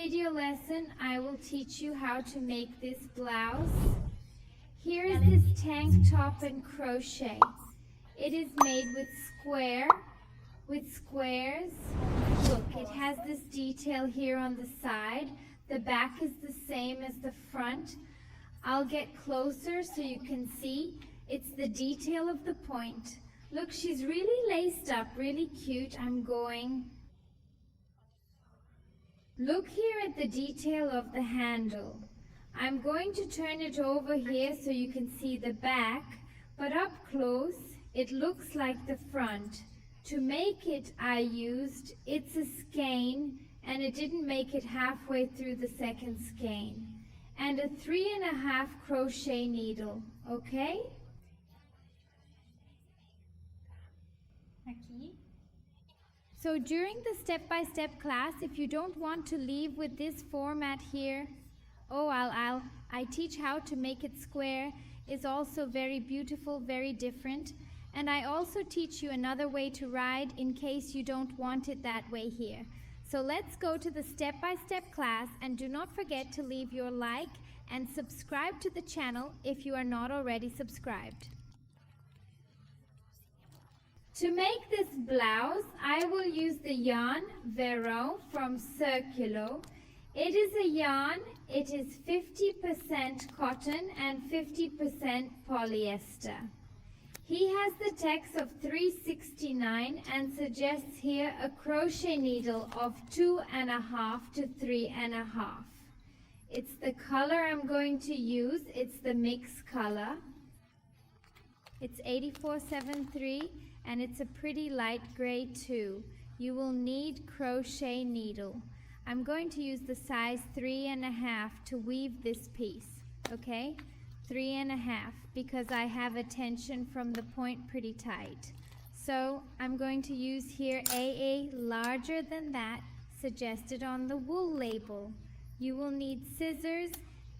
video lesson, I will teach you how to make this blouse. Here is this tank top in crochet. It is made with squares. Look, it has this detail here on the side. The back is the same as the front. I'll get closer so you can see. It's the detail of the point. Look, she's really laced up, really cute. Look here at the detail of the handle. I'm going to turn it over here so you can see the back, but up close, it looks like the front. To make it, it's a skein, and it didn't make it halfway through the second skein. And a 3.5 crochet needle, okay? Aqui. So during the step-by-step class, if you don't want to leave with this format here, I teach how to make it square. Is also very beautiful, very different. And I also teach you another way to ride in case you don't want it that way here. So let's go to the step-by-step class, and do not forget to leave your like and subscribe to the channel if you are not already subscribed. To make this blouse, I will use the yarn Vero from Circulo. It is a yarn, it is 50% cotton and 50% polyester. He has the text of 369 and suggests here a crochet needle of 2.5 to 3.5. It's the color I'm going to use, it's the mix color. It's 8473. And it's a pretty light gray too. You will need crochet needle. I'm going to use the size 3.5 to weave this piece, okay? 3.5, because I have a tension from the point pretty tight. So I'm going to use here AA larger than that suggested on the wool label. You will need scissors,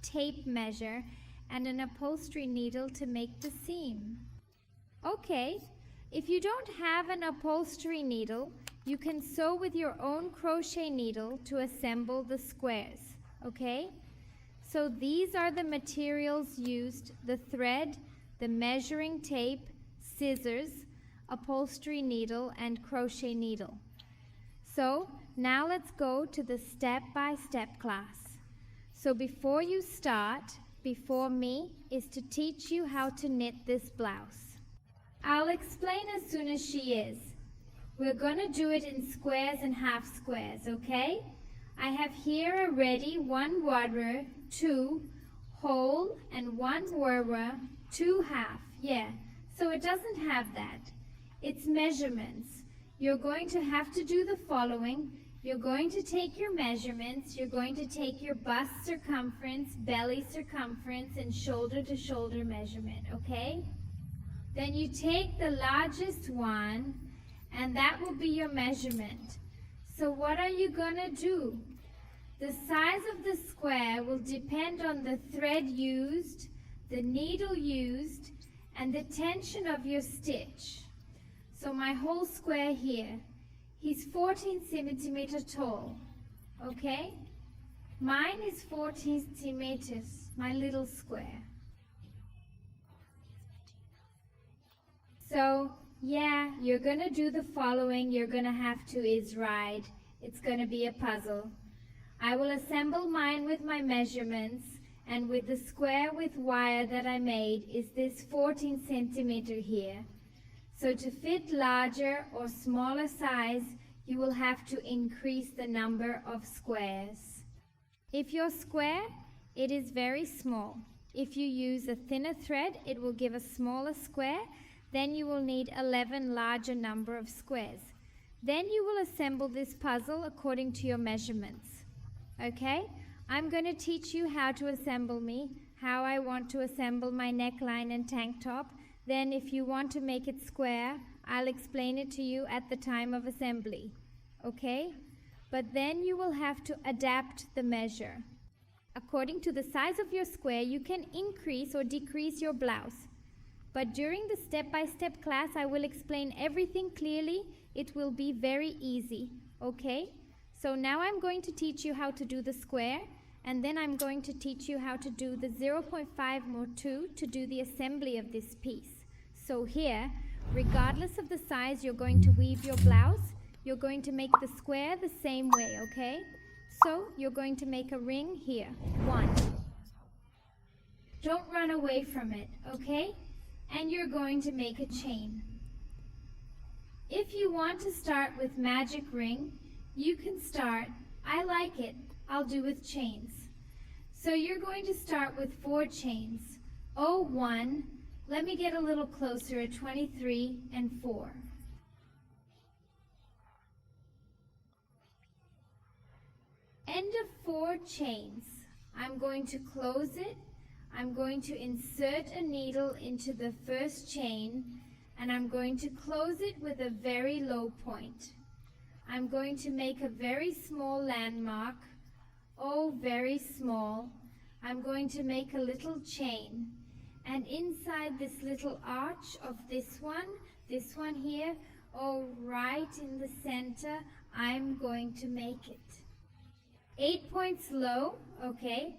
tape measure, and an upholstery needle to make the seam. Okay. If you don't have an upholstery needle, you can sew with your own crochet needle to assemble the squares, okay? So these are the materials used: the thread, the measuring tape, scissors, upholstery needle, and crochet needle. So now let's go to the step-by-step class. So before you start, before me, is to teach you how to knit this blouse. I'll explain as soon as she is. We're going to do it in squares and half squares, okay? I have here already 1 quarter, 2 whole, and 1 quarter, 2 half. Yeah, so it doesn't have that. It's measurements. You're going to have to do the following. You're going to take your measurements. You're going to take your bust circumference, belly circumference, and shoulder to shoulder measurement, okay? Then you take the largest one, and that will be your measurement. So what are you going to do? The size of the square will depend on the thread used, the needle used, and the tension of your stitch. So my whole square here, he's 14 centimeters tall, okay? Mine is 14 centimeters, my little square. So, yeah, you're going to do the following. You're going to have to ride. It's going to be a puzzle. I will assemble mine with my measurements, and with the square with wire that I made is this 14 centimeter here. So to fit larger or smaller size, you will have to increase the number of squares. If your square, it is very small. If you use a thinner thread, it will give a smaller square. Then you will need 11 larger number of squares. Then you will assemble this puzzle according to your measurements. Okay? I'm going to teach you how to assemble how I want to assemble my neckline and tank top. Then if you want to make it square, I'll explain it to you at the time of assembly. Okay? But then you will have to adapt the measure. According to the size of your square, you can increase or decrease your blouse. But during the step-by-step class, I will explain everything clearly. It will be very easy, okay? So now I'm going to teach you how to do the square, and then I'm going to teach you how to do the 0.5 more 2 to do the assembly of this piece. So here, regardless of the size you're going to weave your blouse, you're going to make the square the same way, okay? So you're going to make a ring here. 1. Don't run away from it, okay? And you're going to make a chain. If you want to start with magic ring, you can start. I like it. I'll do with chains. So you're going to start with 4 chains. 1, let me get a little closer at 23 and 4. End of 4 chains. I'm going to close it. I'm going to insert a needle into the first chain, and I'm going to close it with a very low point. I'm going to make a very small landmark. Very small. I'm going to make a little chain, and inside this little arch of this one here, right in the center, I'm going to make it. 8 points low, okay?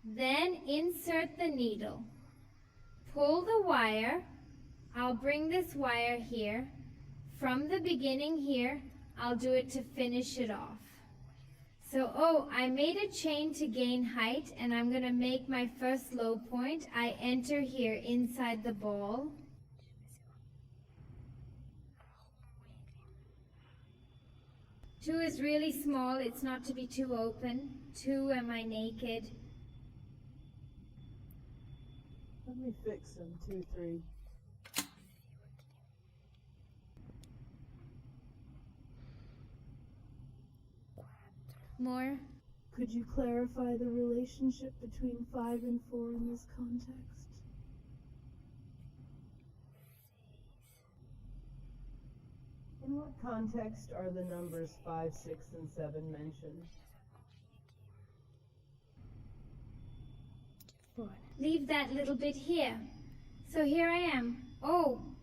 Then insert the needle. Pull the wire. I'll bring this wire here. From the beginning here, I'll do it to finish it off. So, I made a chain to gain height, and I'm going to make my first low point. I enter here inside the ball. Two is really small. It's not to be too open. 2, am I naked? Let me fix them. 2, 3. More. Could you clarify the relationship between 5 and 4 in this context? In what context are the numbers 5, 6, and 7 mentioned? 4. Leave that little bit here. So here I am.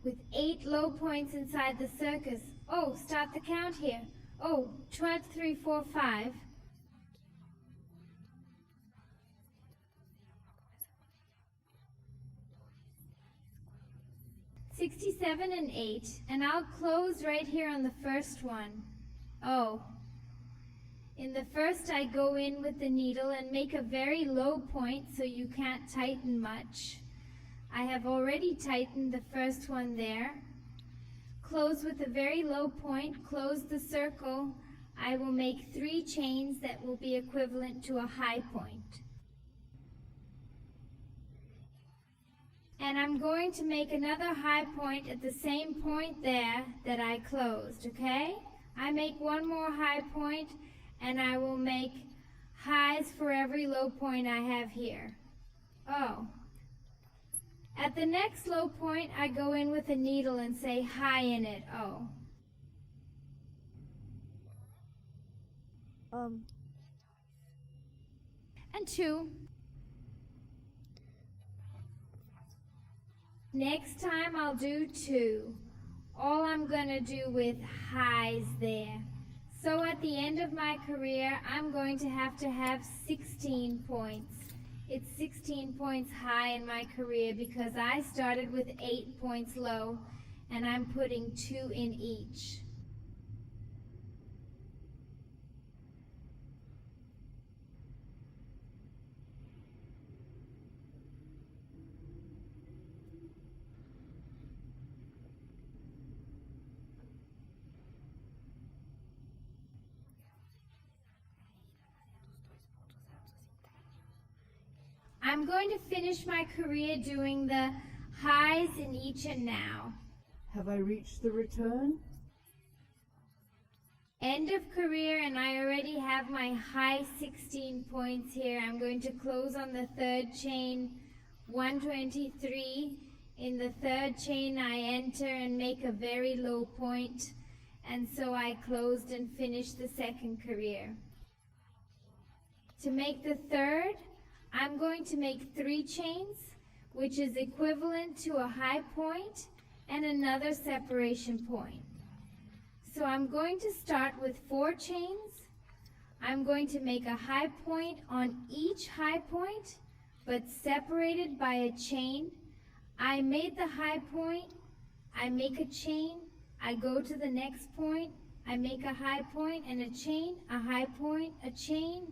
With 8 low points inside the circus. Start the count here. 12, 3, 4, 5. 67 and 8, and I'll close right here on the first one. In the first I go in with the needle and make a very low point so you can't tighten much. I have already tightened the first one there. Close with a very low point, close the circle. I will make 3 chains that will be equivalent to a high point. And I'm going to make another high point at the same point there that I closed, okay? I make 1 more high point, and I will make highs for every low point I have here. At the next low point, I go in with a needle and say high in it, And 2. Next time I'll do 2. All I'm gonna do with highs there. So at the end of my career, I'm going to have 16 points. It's 16 points high in my career because I started with 8 points low, and I'm putting 2 in each. I'm going to finish my career doing the highs in each and now. Have I reached the return? End of career, and I already have my high 16 points here. I'm going to close on the 3rd chain, 123. In the 3rd chain, I enter and make a very low point, and so I closed and finished the 2nd career. To make the 3rd, I'm going to make 3 chains, which is equivalent to a high point and another separation point. So I'm going to start with 4 chains. I'm going to make a high point on each high point, but separated by a chain. I made the high point, I make a chain, I go to the next point, I make a high point and a chain, a high point, a chain,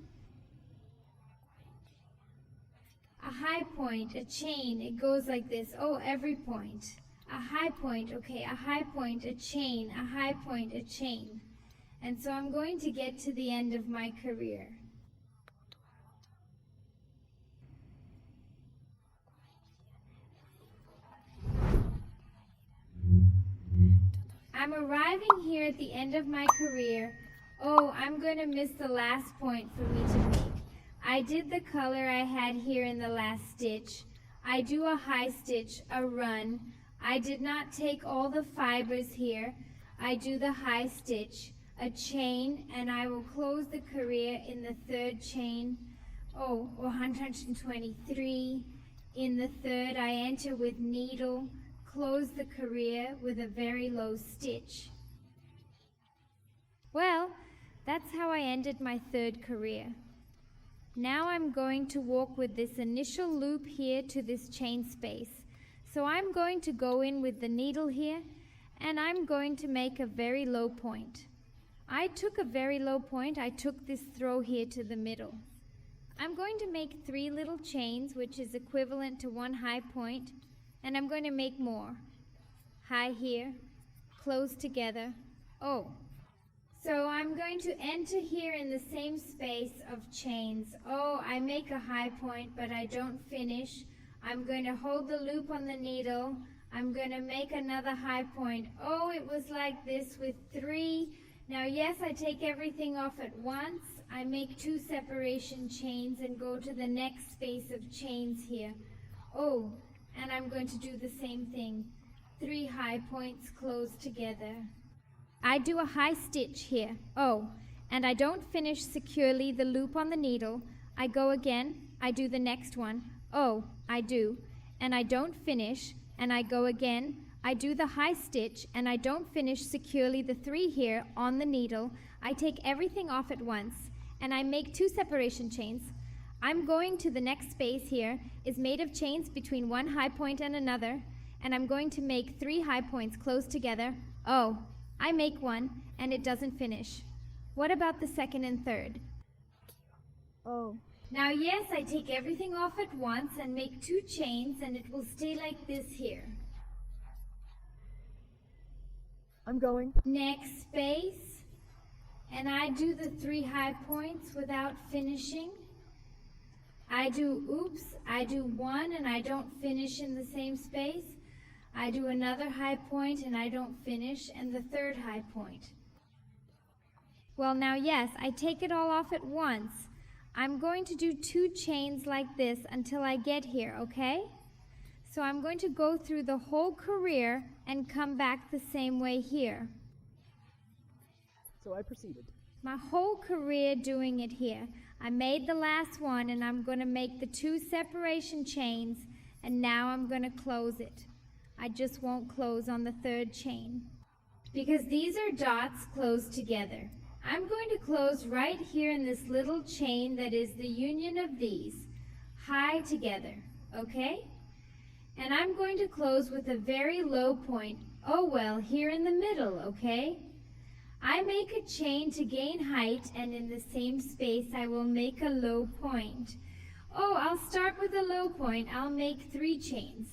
a high point, a chain. It goes like this. Oh, every point. A high point, okay, a high point, a chain, a high point, a chain. And so I'm going to get to the end of my career. I'm arriving here at the end of my career. Oh, I'm going to miss the last point for me to make. I did the color I had here in the last stitch. I do a high stitch, a run. I did not take all the fibers here. I do the high stitch, a chain, and I will close the career in the 3rd chain. Oh, 123. In the 3rd, I enter with needle, close the career with a very low stitch. Well, that's how I ended my 3rd career. Now I'm going to walk with this initial loop here to this chain space. So I'm going to go in with the needle here, and I'm going to make a very low point. I took a very low point. I took this throw here to the middle. I'm going to make 3 little chains, which is equivalent to 1 high point, and I'm going to make more. High here, close together. Oh. So I'm going to enter here in the same space of chains. Oh, I make a high point, but I don't finish. I'm going to hold the loop on the needle. I'm going to make another high point. Oh, it was like this with 3. Now, yes, I take everything off at once. I make 2 separation chains and go to the next space of chains here. Oh, and I'm going to do the same thing. 3 high points close together. I do a high stitch here. Oh, and I don't finish securely the loop on the needle. I go again. I do the next one. Oh, I do. And I don't finish. And I go again. I do the high stitch, and I don't finish securely the 3 here on the needle. I take everything off at once, and I make 2 separation chains. I'm going to the next space here, is made of chains between 1 high point and another, and I'm going to make 3 high points close together. Oh, I make 1, and it doesn't finish. What about the 2nd and 3rd? Oh. Now, yes, I take everything off at once and make 2 chains, and it will stay like this here. I'm going. Next space, and I do the 3 high points without finishing. I do, oops, I do 1 and I don't finish in the same space. I do another high point and I don't finish, and the 3rd high point. Well, now, yes, I take it all off at once. I'm going to do 2 chains like this until I get here, okay? So I'm going to go through the whole career and come back the same way here. So I proceeded. My whole career doing it here. I made the last one, and I'm going to make the 2 separation chains, and now I'm going to close it. I just won't close on the 3rd chain, because these are dots closed together. I'm going to close right here in this little chain that is the union of these, high together, okay? And I'm going to close with a very low point, oh well, here in the middle, okay? I make a chain to gain height, and in the same space I will make a low point. Oh, I'll start with a low point. I'll make 3 chains.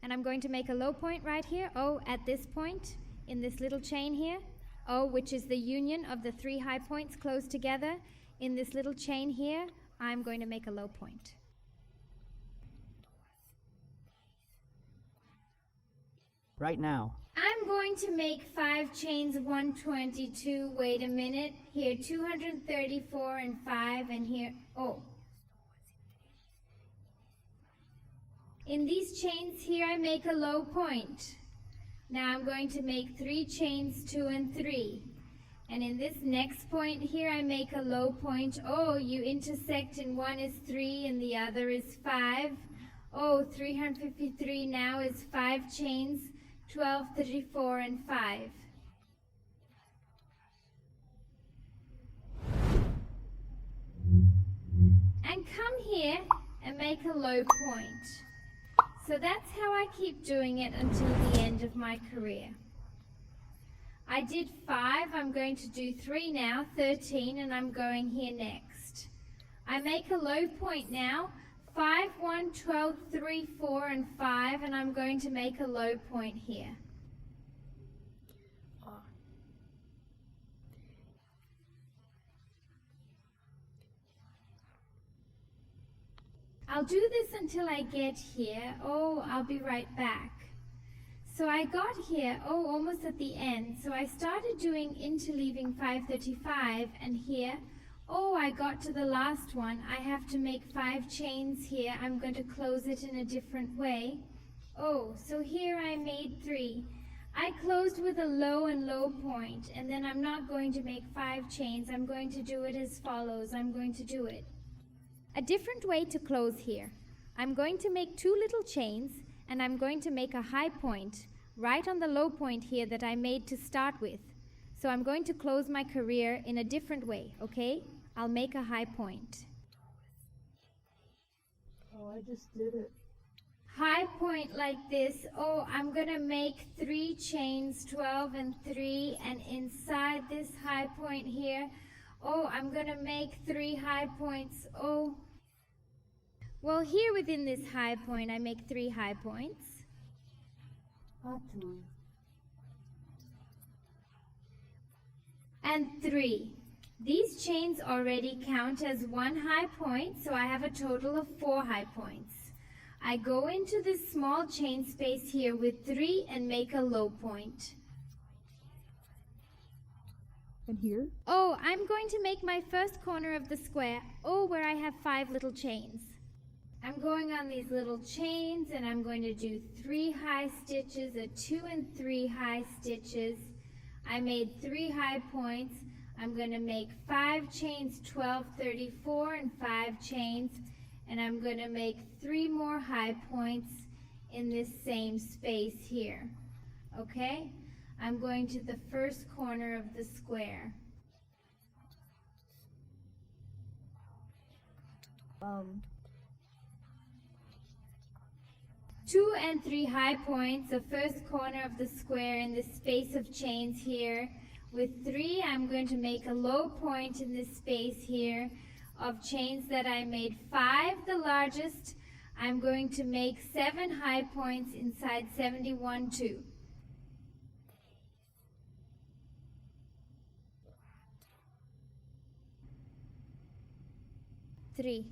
And I'm going to make a low point right here, oh, at this point, in this little chain here, oh, which is the union of the 3 high points closed together. In this little chain here, I'm going to make a low point. Right now. I'm going to make 5 chains of 122. Wait a minute. Here, 234 and 5, and here, oh. In these chains here, I make a low point. Now I'm going to make 3 chains, 2 and 3. And in this next point here, I make a low point. Oh, you intersect, and one is 3 and the other is 5. Oh, 353 now is 5 chains, 12, 34, and 5. And come here and make a low point. So that's how I keep doing it until the end of my career. I did 5, I'm going to do 3 now, 13, and I'm going here next. I make a low point now, 5, 1, 12, 3, 4, and 5, and I'm going to make a low point here. I'll do this until I get here. Oh, I'll be right back. So I got here, almost at the end. So I started doing interleaving 535, and here, I got to the last one. I have to make 5 chains here. I'm going to close it in a different way. So here I made 3. I closed with a low and low point, and then I'm not going to make 5 chains. I'm going to do it as follows. I'm going to do it a different way to close here. I'm going to make 2 little chains, and I'm going to make a high point right on the low point here that I made to start with. So I'm going to close my career in a different way, okay? I'll make a high point. Oh, I just did it. High point like this. I'm going to make 3 chains, 12 and 3, and inside this high point here, I'm going to make 3 high points. Well, here within this high point, I make 3 high points. And 3. These chains already count as 1 high point, so I have a total of 4 high points. I go into this small chain space here with 3 and make a low point. And here? I'm going to make my first corner of the square, where I have 5 little chains. I'm going on these little chains, and I'm going to do 3 high stitches, a 2 and 3 high stitches. I made 3 high points. I'm going to make 5 chains, 12, 34, and 5 chains, and I'm going to make 3 more high points in this same space here. Okay? I'm going to the first corner of the square. 2 and 3 high points, the first corner of the square in this space of chains here. With 3, I'm going to make a low point in this space here of chains that I made 5, the largest. I'm going to make 7 high points inside 71, 2. 3.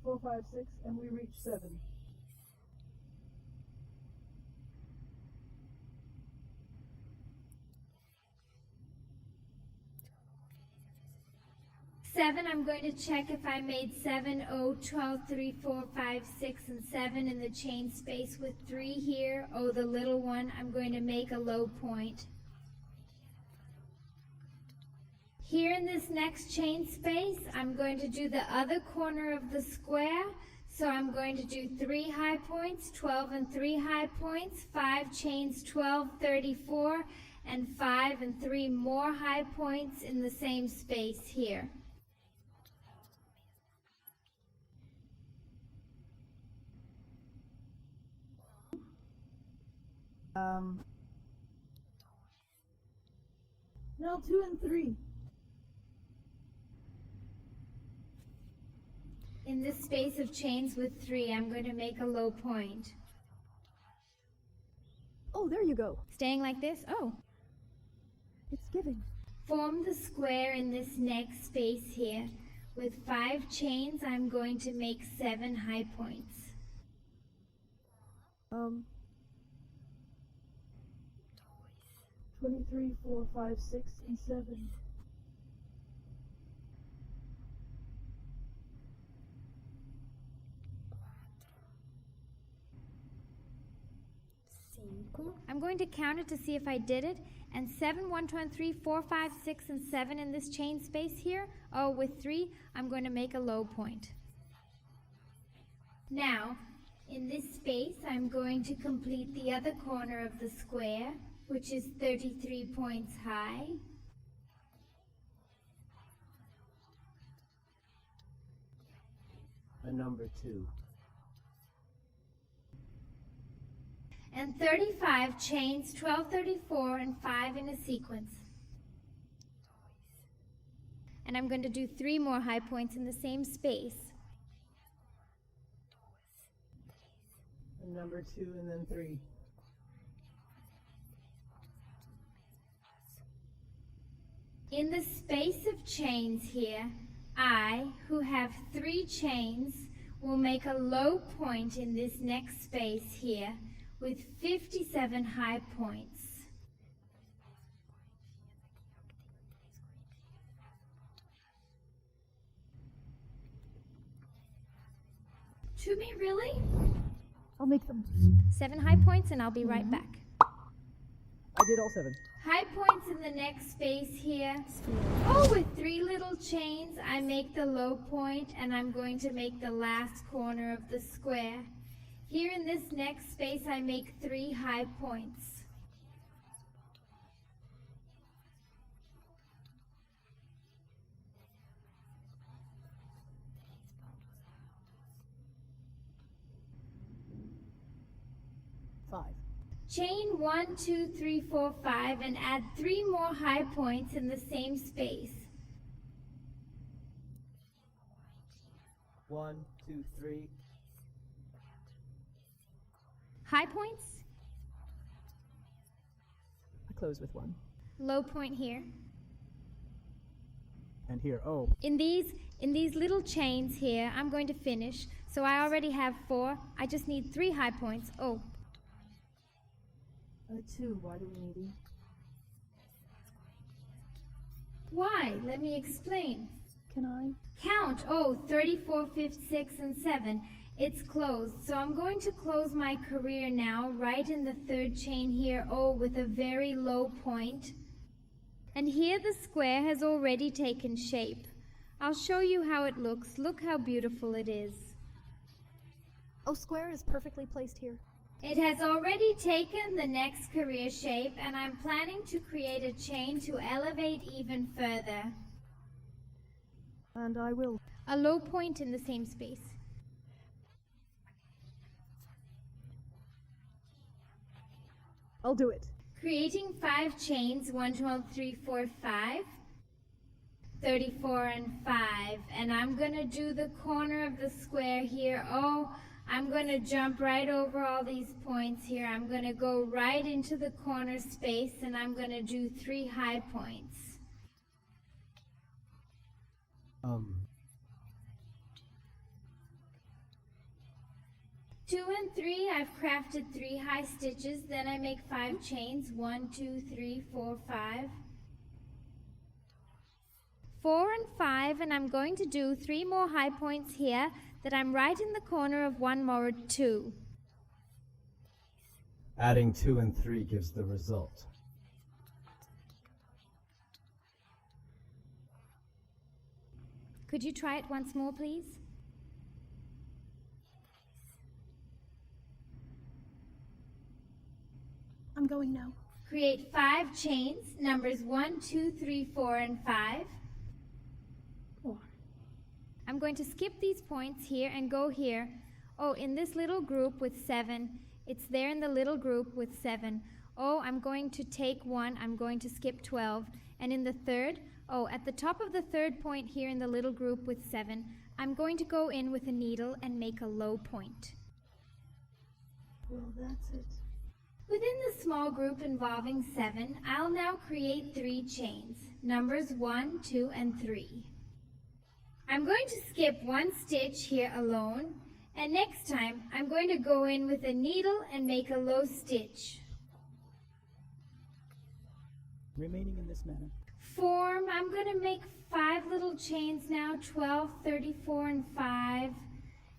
4, 5, 6, and we reach 7. 7, I'm going to check if I made 7, 12, 3, 4, 5, 6, and 7 in the chain space with 3 here. The little one, I'm going to make a low point. Here in this next chain space, I'm going to do the other corner of the square. So I'm going to do 3 high points, 12 and 3 high points, 5 chains, 12, 34, and 5 and 3 more high points in the same space here. No, 2 and 3. In this space of chains with 3, I'm going to make a low point. There you go. Staying like this? It's giving. Form the square in this next space here. With 5 chains, I'm going to make 7 high points. 23, 4, 5, 6, and 7. 5. I'm going to count it to see if I did it. And 7, 1, 2, and 3, 4, 5, 6, and 7 in this chain space here. With 3, I'm going to make a low point. Now, In this space, I'm going to complete the other corner of the square, which is 33 points high. A number 2. And 35 chains 12, 34, and 5 in a sequence. And I'm going to do 3 more high points in the same space. A number 2 and then 3. In the space of chains here, I, who have 3 chains, will make a low point in this next space here with 57 high points. To me, really? I'll make them. 7 high points and I'll be right back. I did all 7. High points in the next space here. Oh, with 3 little chains, I make the low point and I'm going to make the last corner of the square. Here in this next space, I make 3 high points. Chain 1, 2, 3, 4, 5 and add 3 more high points in the same space. 1, 2, 3. High points, I close with 1. low point here. And here, oh. In these little chains here, I'm going to finish. So I already have 4. I just need 3 high points. Oh. 2, why do we need E? Why? Let me explain. Can I? Count. Oh, 34, 5, 6, and 7. It's closed. So I'm going to close my career now, right in the 3rd chain here, oh, with a very low point. And here the square has already taken shape. I'll show you how it looks. Look how beautiful it is. Oh, square is perfectly placed here. It has already taken the next career shape, and I'm planning to create a chain to elevate even further. And I will. A low point in the same space. I'll do it. Creating 5 chains, 1, 2, 3, 4, 5, 34 and 5. And I'm going to do the corner of the square here. Oh, I'm going to jump right over all these points here. I'm going to go right into the corner space and I'm going to do 3 high points. 2 and 3, I've crafted 3 high stitches. Then I make 5 chains. 1, 2, 3, 4, 5. 4 and 5, and I'm going to do 3 more high points here that I'm right in the corner of 1 more 2. Adding 2 and 3 gives the result. Could you try it once more, please? I'm going now. Create 5 chains, numbers 1, 2, 3, 4, and 5. 4. I'm going to skip these points here and go here. Oh, in this little group with 7. It's there in the little group with 7. Oh, I'm going to take 1. I'm going to skip 12. And in the third, oh, at the top of the 3rd point here in the little group with 7, I'm going to go in with a needle and make a low point. Well, that's it. Within the small group involving 7, I'll now create 3 chains, numbers 1, 2, and 3. I'm going to skip 1 stitch here alone, and next time I'm going to go in with a needle and make a low stitch. Remaining in this manner. Form, I'm going to make 5 little chains now, 12, 34, and 5.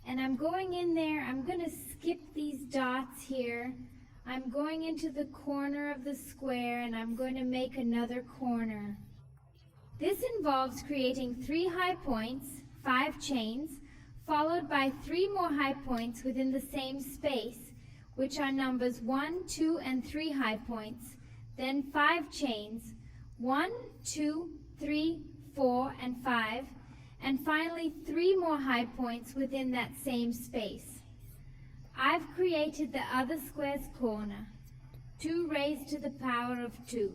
And I'm going in there, I'm going to skip these dots here. I'm going into the corner of the square and I'm going to make another corner. This involves creating 3 high points, 5 chains, followed by 3 more high points within the same space, which are numbers 1, 2, and 3 high points, then 5 chains, 1, 2, 3, 4, and 5, and finally 3 more high points within that same space. I've created the other square's corner, 2 raised to the power of 2.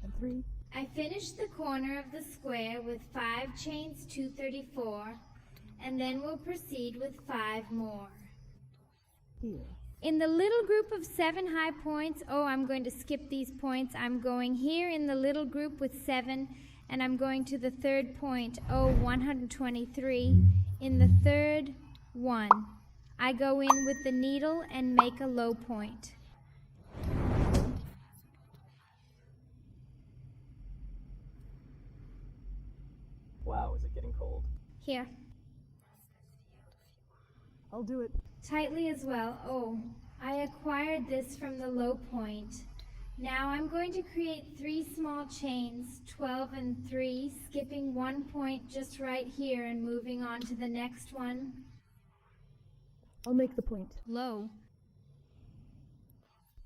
And 3. I finished the corner of the square with 5 chains 234, and then we'll proceed with 5 more. Here. In the little group of 7 high points, I'm going to skip these points. I'm going here in the little group with 7, and I'm going to the third point, 123, in the third one. I go in with the needle and make a low point. Wow, is it getting cold? Here, I'll do it. tightly as well. I acquired this from the low point. Now I'm going to create 3 small chains, 12 and 3, skipping 1 point just right here and moving on to the next one. I'll make the point. Low.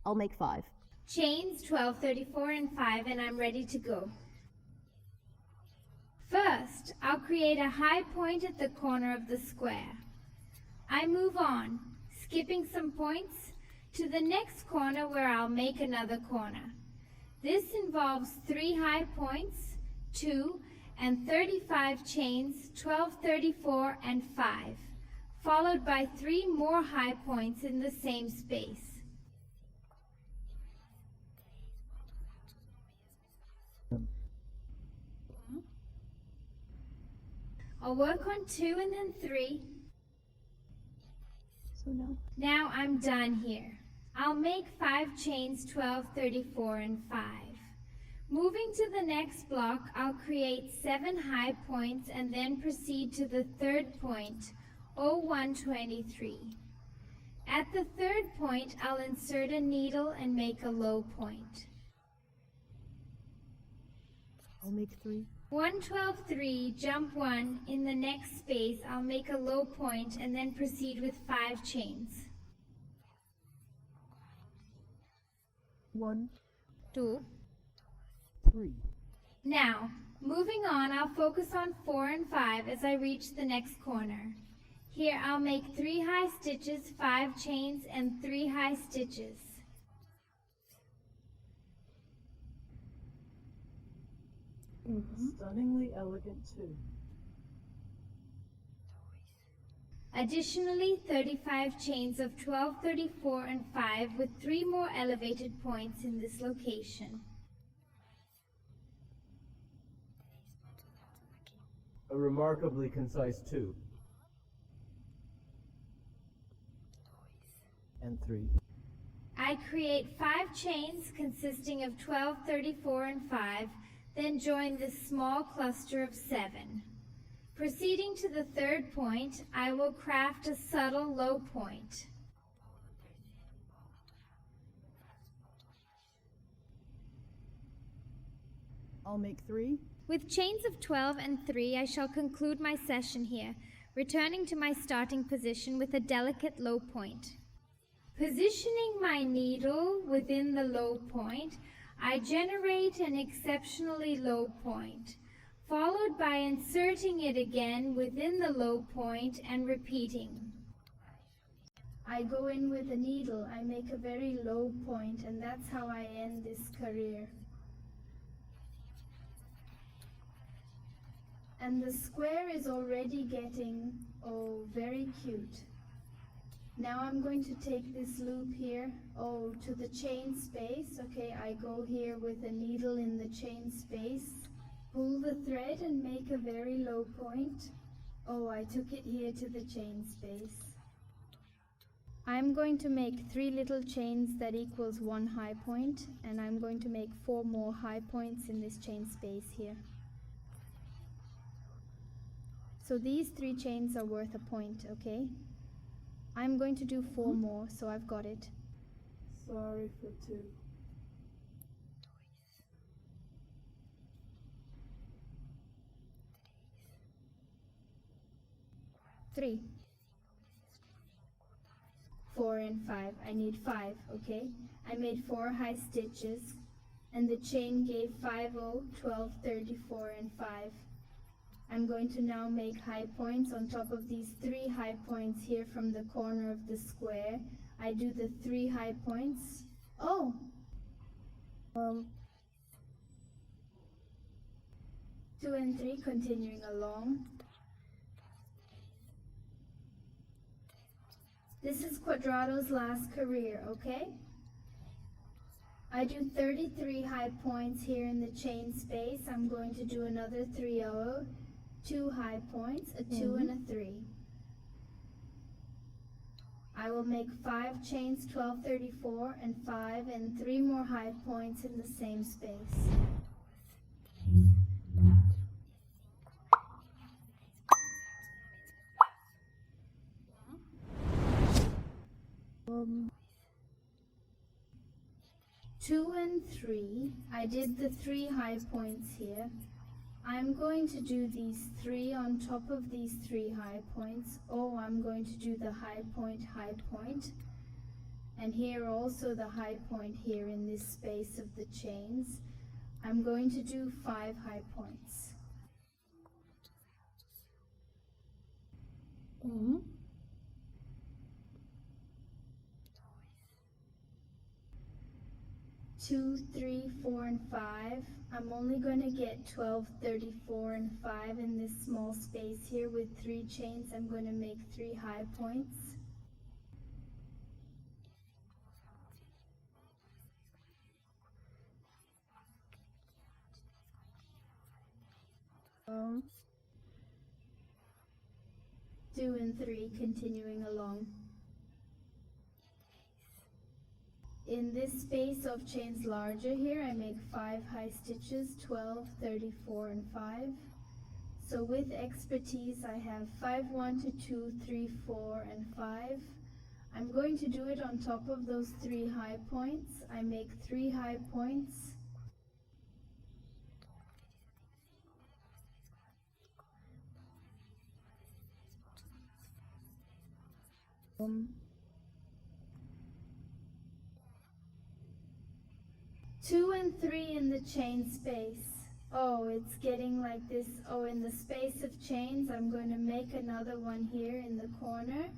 I'll make 5. Chains 12, 34, and 5, and I'm ready to go. First, I'll create a high point at the corner of the square. I move on, skipping some points, to the next corner where I'll make another corner. This involves 3 high points, 2, and 35 chains, 12, 34, and 5, followed by 3 more high points in the same space. I'll work on 2 and then 3. So now. Now I'm done here. I'll make 5 chains, 12, 34, and 5. Moving to the next block, I'll create 7 high points and then proceed to the third point, 123. At the third point, I'll insert a needle and make a low point. I'll make 3. 112, 3, jump 1. In the next space, I'll make a low point and then proceed with 5 chains. 1, 2. 3. Now, moving on, I'll focus on 4 and 5 as I reach the next corner. Here, I'll make 3 high stitches, 5 chains, and 3 high stitches. Stunningly elegant too. Additionally, 35 chains of 12, 34, and 5 with 3 more elevated points in this location. A remarkably concise 2. And 3. I create 5 chains consisting of 12, 34, and 5, then join this small cluster of 7. Proceeding to the third point, I will craft a subtle low point. I'll make 3. With chains of 12 and 3, I shall conclude my session here, returning to my starting position with a delicate low point. Positioning my needle within the low point, I generate an exceptionally low point, followed by inserting it again within the low point and repeating. I go in with a needle, I make a very low point, and that's how I end this career. And the square is already getting, very cute. Now I'm going to take this loop here, to the chain space. Okay, I go here with a needle in the chain space, pull the thread and make a very low point. I took it here to the chain space. I'm going to make 3 little chains that equals 1 high point, and I'm going to make 4 more high points in this chain space here. So these 3 chains are worth a point, okay? I'm going to do 4 more, so I've got it. Sorry for 2. 3, 4 and 5. I need 5, okay? I made 4 high stitches and the chain gave 5, 0, 12, 34 and 5. I'm going to now make high points on top of these 3 high points here from the corner of the square. I do the 3 high points. Oh! 2 and 3, continuing along. This is Quadrado's last career, okay? I do 33 high points here in the chain space. I'm going to do another 3 0, 2 high points, a 2 and a 3. I will make 5 chains, 12, 34 and 5 and 3 more high points in the same space. Two and 3, I did the 3 high points here. I'm going to do these 3 on top of these 3 high points. Oh, I'm going to do the high point, and here also the high point here in this space of the chains. I'm going to do 5 high points. Two, 3, 4 and 5. I'm only going to get 12, 34 and 5 in this small space here with 3 chains. I'm going to make 3 high points. Two and 3, continuing along. In this space of chains larger here, I make 5 high stitches, 12, 34 and 5. So with expertise, I have 5, 1 to 2, 3, 4 and 5. I'm going to do it on top of those 3 high points. I make 3 high points. Two and 3 in the chain space. Oh, it's getting like this. Oh, in the space of chains, I'm going to make another one here in the corner.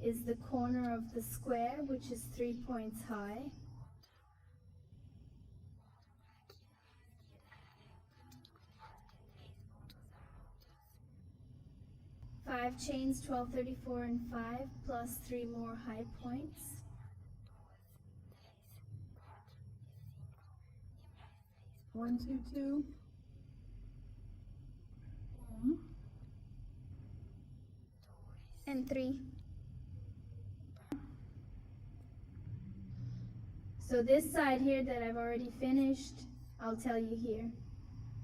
Is the corner of the square, which is 3 points high. Five chains, 12, 34 and 5 plus 3 more high points. One, 2, 2. And 3. So this side here that I've already finished, I'll tell you here.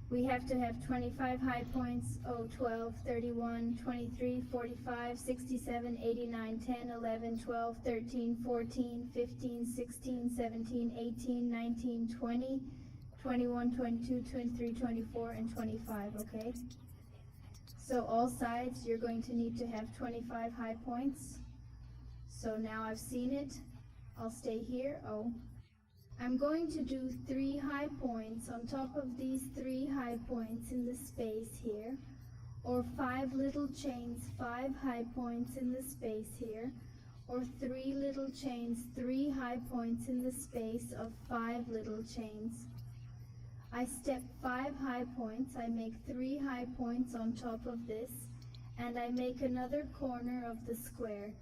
We have to have 25 high points, 12, 31, 23, 45, 67, 89, 10, 11, 12, 13, 14, 15, 16, 17, 18, 19, 20, 21, 22, 23, 24, and 25, okay? So all sides, you're going to need to have 25 high points. So now I've seen it. I'll stay here, I'm going to do 3 high points on top of these 3 high points in the space here, or 5 little chains, 5 high points in the space here, or 3 little chains, 3 high points in the space of 5 little chains. I step 5 high points, I make 3 high points on top of this, and I make another corner of the square,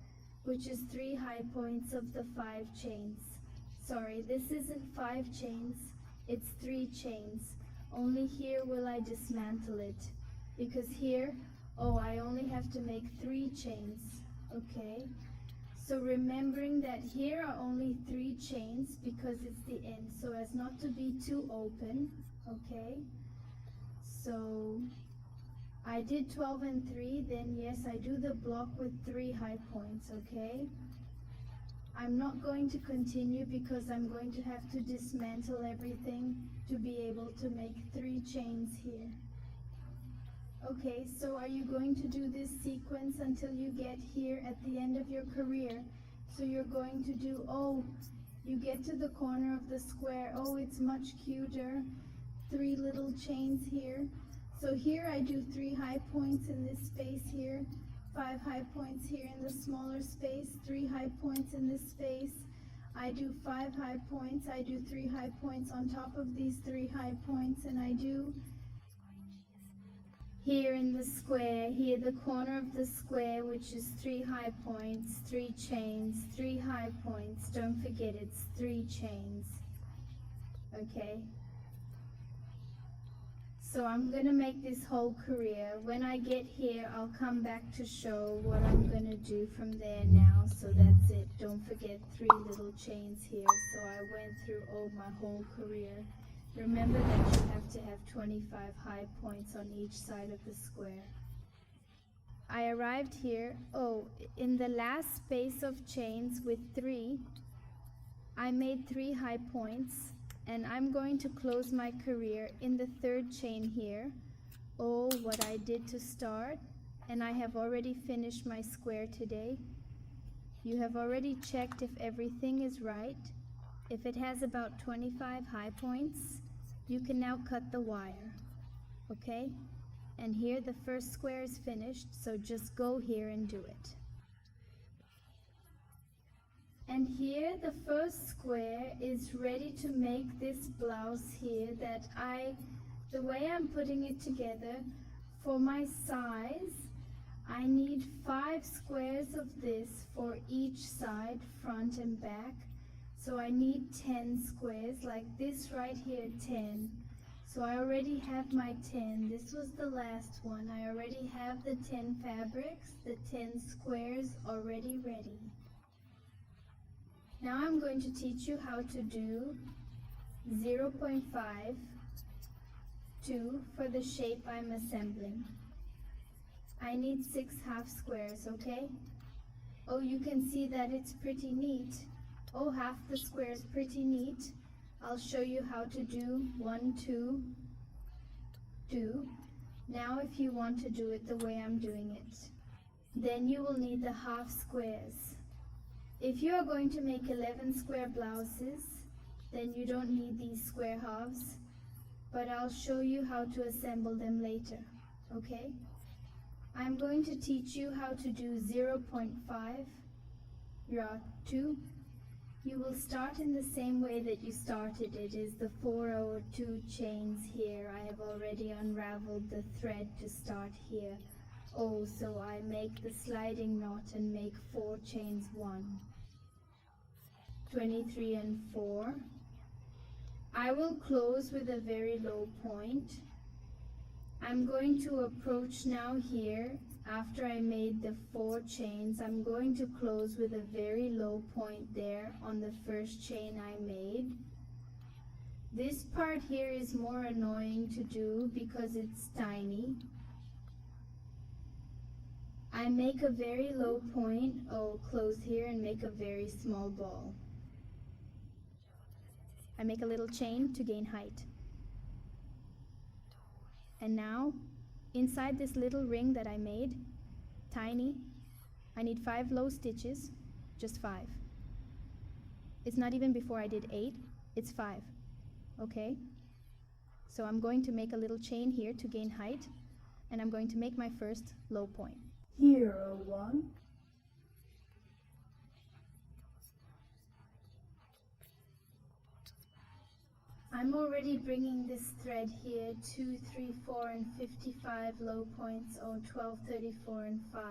which is 3 high points of the 5 chains. Sorry, this isn't 5 chains, it's 3 chains. Only here will I dismantle it, because here, I only have to make 3 chains, okay? So remembering that here are only 3 chains because it's the end, so as not to be too open, okay? So I did 12 and 3, then yes, I do the block with 3 high points, okay? I'm not going to continue because I'm going to have to dismantle everything to be able to make 3 chains here. Okay, so are you going to do this sequence until you get here at the end of your career? So you're going to do, oh, you get to the corner of the square, oh, it's much cuter, 3 little chains here. So here I do 3 high points in this space here, 5 high points here in the smaller space, 3 high points in this space. I do 5 high points, I do 3 high points on top of these 3 high points, and I do here in the square, here the corner of the square, which is 3 high points, 3 chains, 3 high points. Don't forget it's 3 chains. Okay? So I'm going to make this whole career. When I get here, I'll come back to show what I'm going to do from there now. So that's it. Don't forget 3 little chains here. So I went through my whole career. Remember that you have to have 25 high points on each side of the square. I arrived here, in the last space of chains with 3, I made 3 high points, and I'm going to close my career in the 3rd chain here. What I did to start, and I have already finished my square today. You have already checked if everything is right. If it has about 25 high points, you can now cut the wire, okay? And here the first square is finished, so just go here and do it. And here the first square is ready to make this blouse here that the way I'm putting it together, for my size, I need 5 squares of this for each side, front and back. So I need 10 squares, like this right here, 10. So I already have my 10. This was the last one. I already have the 10 fabrics, the 10 squares already ready. Now I'm going to teach you how to do 0.5 2 for the shape I'm assembling. I need 6 half squares, okay? You can see that it's pretty neat. Half the square is pretty neat. I'll show you how to do 1, 2, 2. Now if you want to do it the way I'm doing it, then you will need the half squares. If you are going to make 11 square blouses, then you don't need these square halves, but I'll show you how to assemble them later, okay? I'm going to teach you how to do 0.5, 2. You will start in the same way that you started. It is the 4 or 2 chains here. I have already unraveled the thread to start here. So I make the sliding knot and make 4 chains 1. 23 and 4. I will close with a very low point. I'm going to approach now here. After I made the 4 chains, I'm going to close with a very low point there on the first chain I made. This part here is more annoying to do because it's tiny. I make a very low point, close here and make a very small ball. I make a little chain to gain height. And now, inside this little ring that I made, tiny, I need 5 low stitches, just 5. It's not even before I did 8, it's 5, okay? So I'm going to make a little chain here to gain height, and I'm going to make my first low point. Here, 1. I'm already bringing this thread here, 2, 3, 4, and 55 low points, 12, 34, and 5.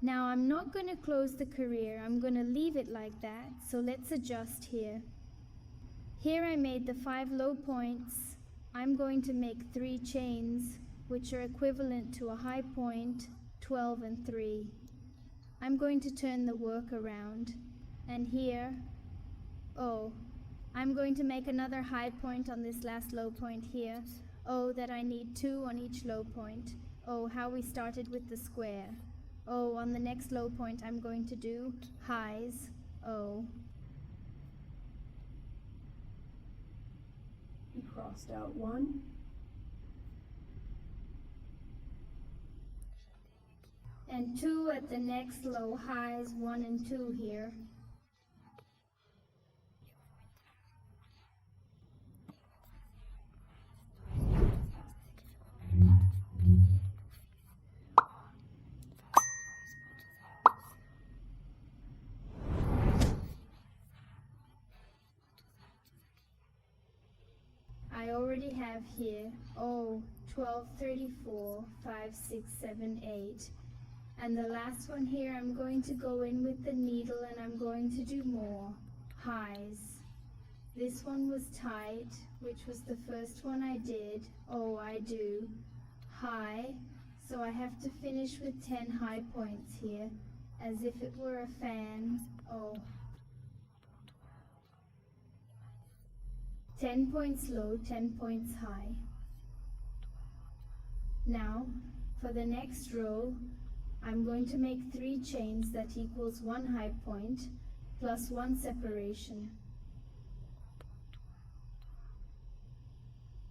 Now I'm not going to close the career, I'm going to leave it like that, so let's adjust here. Here I made the 5 low points. I'm going to make 3 chains, which are equivalent to a high point, 12 and 3. I'm going to turn the work around, and here, I'm going to make another high point on this last low point here. That I need 2 on each low point. How we started with the square. Oh, on the next low point I'm going to do highs, O. You crossed out 1. And 2 at the next low, highs 1 and 2 here. I already have here, 12, 34, 5, 6, 7, 8. And the last one here, I'm going to go in with the needle and I'm going to do more highs. This one was tight, which was the first one I did. I do high, so I have to finish with 10 high points here, as if it were a fan. 10 points low, 10 points high. Now, for the next row, I'm going to make 3 chains that equals 1 high point plus 1 separation.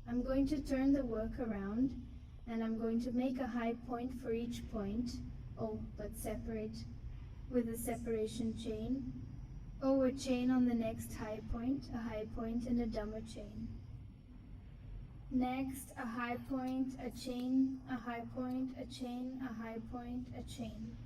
I'm going to turn the work around and I'm going to make a high point for each point, but separate with a separation chain. A chain on the next high point, a high point and a dummer chain. Next, a high point, a chain, a high point, a chain, a high point, a chain.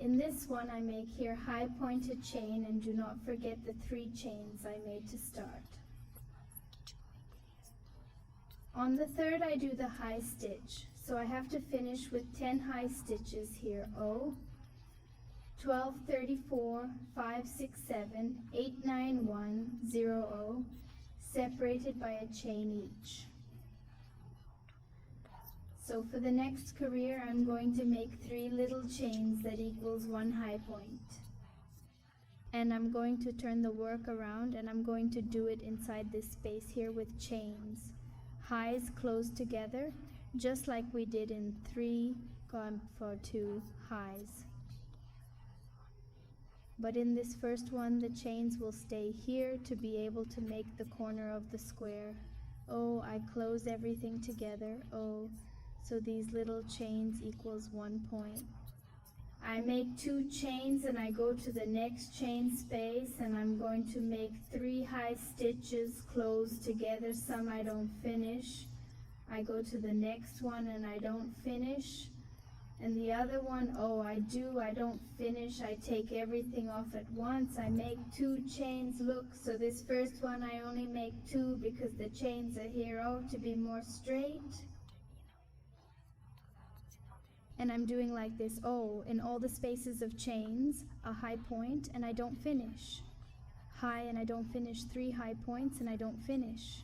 In this one I make here high pointed chain, and do not forget the 3 chains I made to start. On the third I do the high stitch, so I have to finish with 10 high stitches here. 12, 34, 5, 6, 7, 8, 9, 1, 0, separated by a chain each. So for the next career, I'm going to make 3 little chains that equals 1 high point. And I'm going to turn the work around and I'm going to do it inside this space here with chains. Highs close together, just like we did in 3 gone for 2 highs. But in this first one, the chains will stay here to be able to make the corner of the square. I close everything together. So these little chains equals 1 point. I make 2 chains and I go to the next chain space and I'm going to make 3 high stitches close together. Some I don't finish. I go to the next one and I don't finish. And the other one, I don't finish. I take everything off at once. I make 2 chains. Look, so this first one I only make 2 because the chains are here, to be more straight. And I'm doing like this, in all the spaces of chains, a high point, and I don't finish. High, and I don't finish. 3 high points, and I don't finish.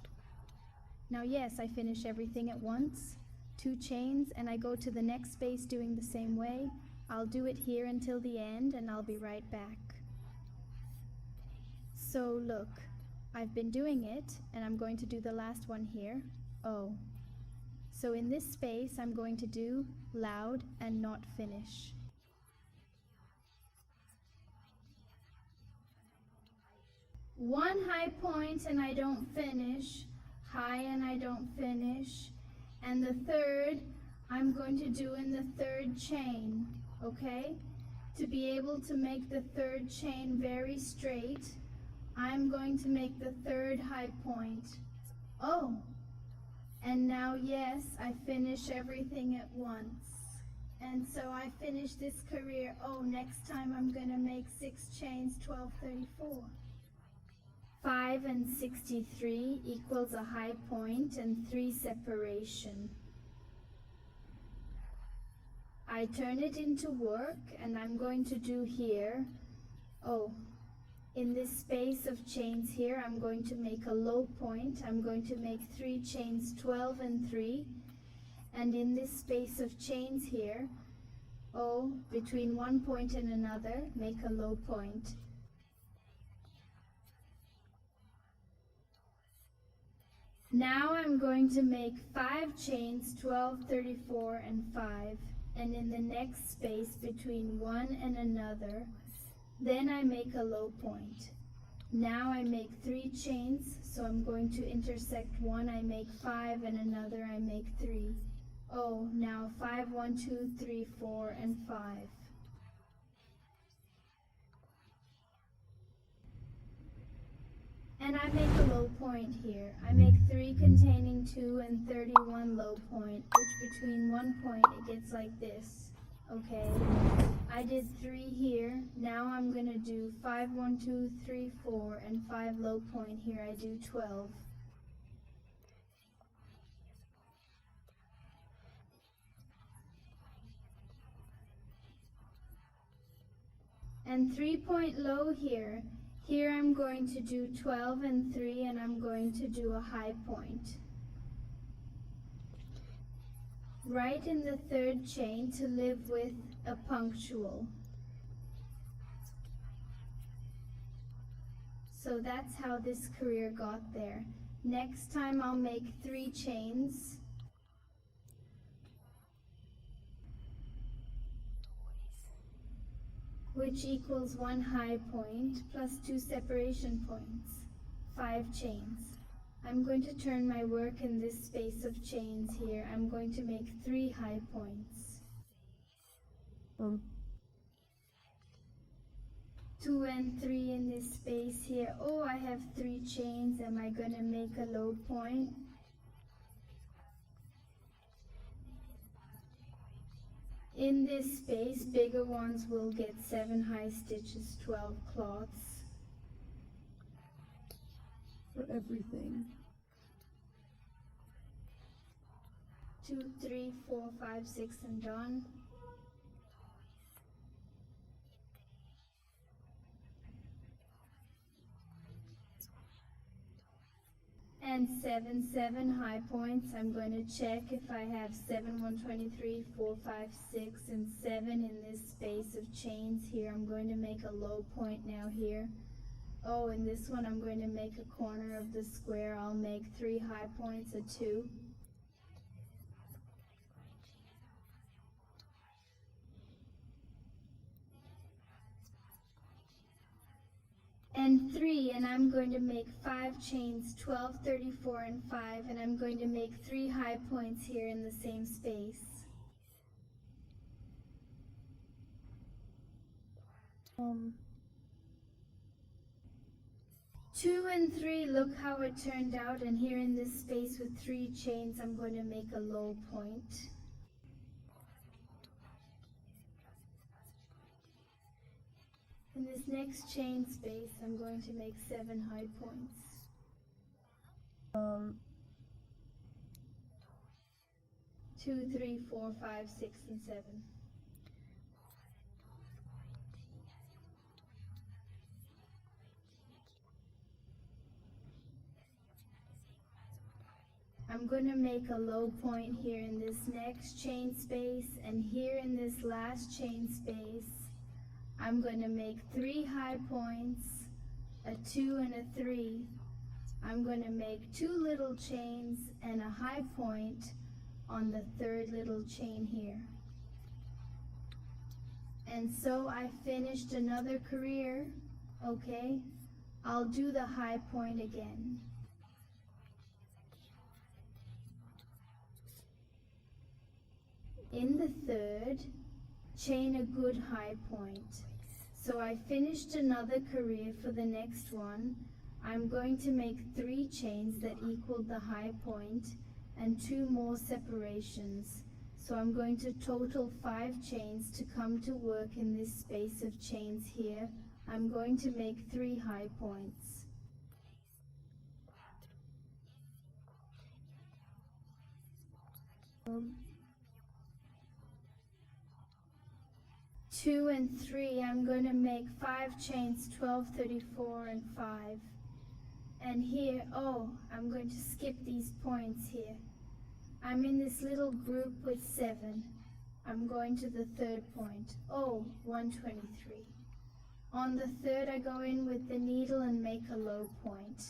Now, yes, I finish everything at once. 2 chains, and I go to the next space doing the same way. I'll do it here until the end, and I'll be right back. So, look, I've been doing it, and I'm going to do the last one here. So in this space, I'm going to do loud and not finish. One high point and I don't finish, high and I don't finish, and the third I'm going to do in the third chain, okay? To be able to make the third chain very straight, I'm going to make the third high point. And now, yes, I finish everything at once. And so I finish this career. Next time I'm going to make 6 chains, 12, 34. 5 and 63 equals a high point and 3 separation. I turn it into work and I'm going to do here, In this space of chains here, I'm going to make a low point. I'm going to make 3 chains 12 and 3. And in this space of chains here, between one point and another, make a low point. Now I'm going to make 5 chains 12, 34, and 5. And in the next space between one and another, then I make a low point. Now I make 3 chains, so I'm going to intersect one, I make 5, and another I make 3. Now 5, 1, 2, 3, 4, and 5. And I make a low point here. I make 3 containing 2 and 31 low point, which between one point it gets like this. Okay, I did 3 here. Now I'm going to do 5, 1, 2, 3, 4, and 5 low point here. I do 12. And 3 point low here. Here I'm going to do 12 and 3, and I'm going to do a high point. Right in the 3rd chain to live with a punctual. So that's how this career got there. Next time I'll make 3 chains. Which equals 1 high point plus 2 separation points, 5 chains. I'm going to turn my work in this space of chains here. I'm going to make 3 high points. 2 and 3 in this space here. I have 3 chains. Am I going to make a low point? In this space, bigger ones will get 7 high stitches, 12 cloths. For everything. 2, 3, 4, 5, 6, and done. And 7 high points. I'm going to check if I have 7, 1, 23, 4, 5, 6, and 7 in this space of chains here. I'm going to make a low point now here. In this one I'm going to make a corner of the square. I'll make 3 high points, a 2. And 3, and I'm going to make 5 chains, 12, 34, and 5, and I'm going to make 3 high points here in the same space. 2 and 3, look how it turned out, and here in this space with 3 chains, I'm going to make a low point. In this next chain space, I'm going to make 7 high points. 2, 3, 4, 5, 6, and 7. I'm going to make a low point here in this next chain space, and here in this last chain space, I'm going to make 3 high points, a 2 and a 3. I'm going to make 2 little chains and a high point on the 3rd little chain here. And so I finished another career. Okay, I'll do the high point again. In the 3rd, chain a good high point. So I finished another career for the next one. I'm going to make 3 chains that equal the high point and 2 more separations. So I'm going to total 5 chains to come to work in this space of chains here. I'm going to make 3 high points. 2 and 3, I'm going to make 5 chains, 12, 34, and 5. And here, oh, I'm going to skip these points here. I'm in this little group with 7. I'm going to the third point. Oh, 123. On the third, I go in with the needle and make a low point.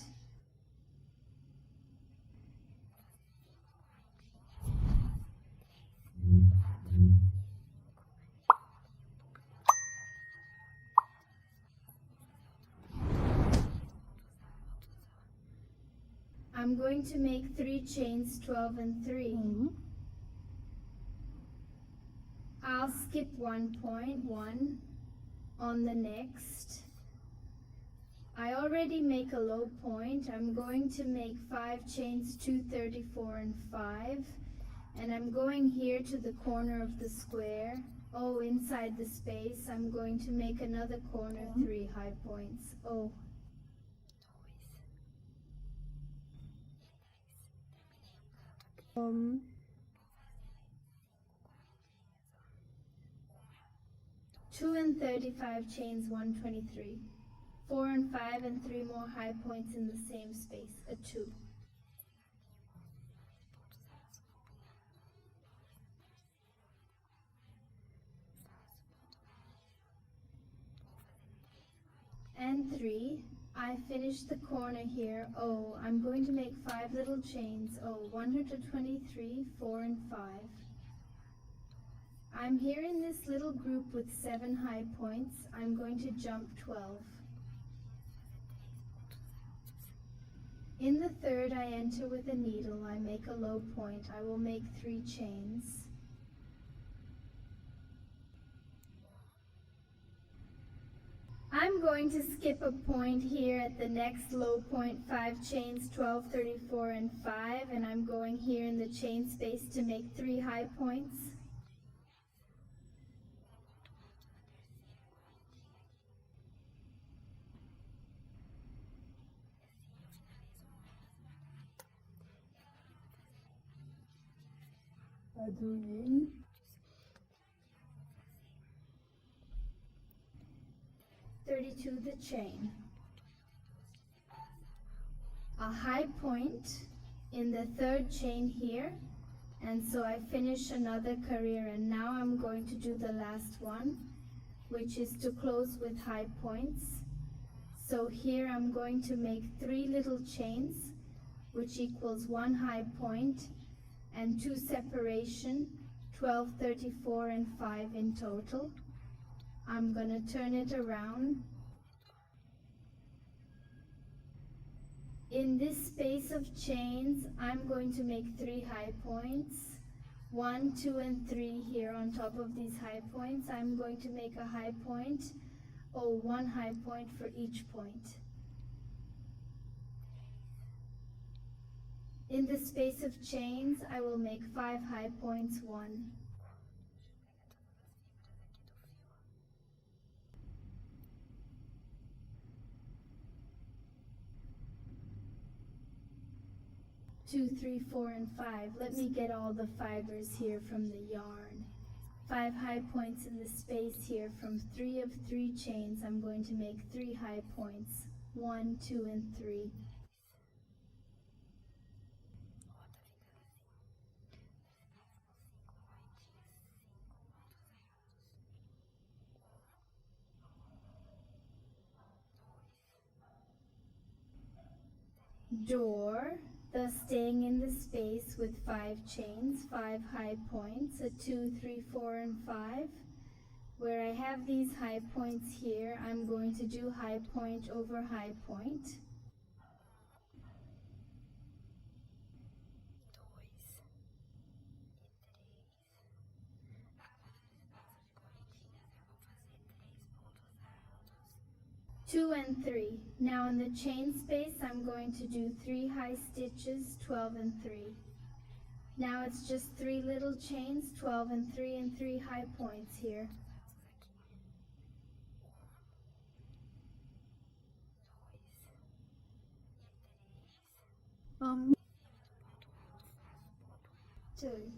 I'm going to make 3 chains, 12 and 3. I'll skip 1 point, 1 on the next. I already make a low point. I'm going to make 5 chains, 2, 34 and 5. And I'm going here to the corner of the square. Oh, inside the space, I'm going to make another corner, 3 high points. Oh. Two and 35 chains, 123. 4 and 5 and 3 more high points in the same space, a 2. And 3. I finish the corner here. Oh, I'm going to make 5 little chains. Oh, 123, 4 and 5. I'm here in this little group with 7 high points. I'm going to jump 12. In the third, I enter with a needle. I make a low point. I will make 3 chains. I'm going to skip a point here at the next low point, 5 chains, 12, 34, and 5, and I'm going here in the chain space to make 3 high points. Adriana. 32 the chain. A high point in the third chain here, and so I finish another career, and now I'm going to do the last one, which is to close with high points. So here I'm going to make 3 little chains, which equals 1 high point and 2 separation, 12, 34 and 5 in total. I'm going to turn it around. In this space of chains, I'm going to make 3 high points. 1, 2, and 3 here on top of these high points. I'm going to make a high point, or 1 high point for each point. In the space of chains, I will make 5 high points, 1. Two, 3, 4, and 5. Let me get all the fibers here from the yarn. 5 high points in the space here from 3 of 3 chains. I'm going to make 3 high points. 1, 2, and 3. Door, thus staying in the space with 5 chains, 5 high points, a 2, 3, 4, and 5. Where I have these high points here, I'm going to do high point over high point. Two and 3. Now in the chain space, I'm going to do 3 high stitches, 12 and 3. Now it's just 3 little chains, 12 and 3, and 3 high points here. Two.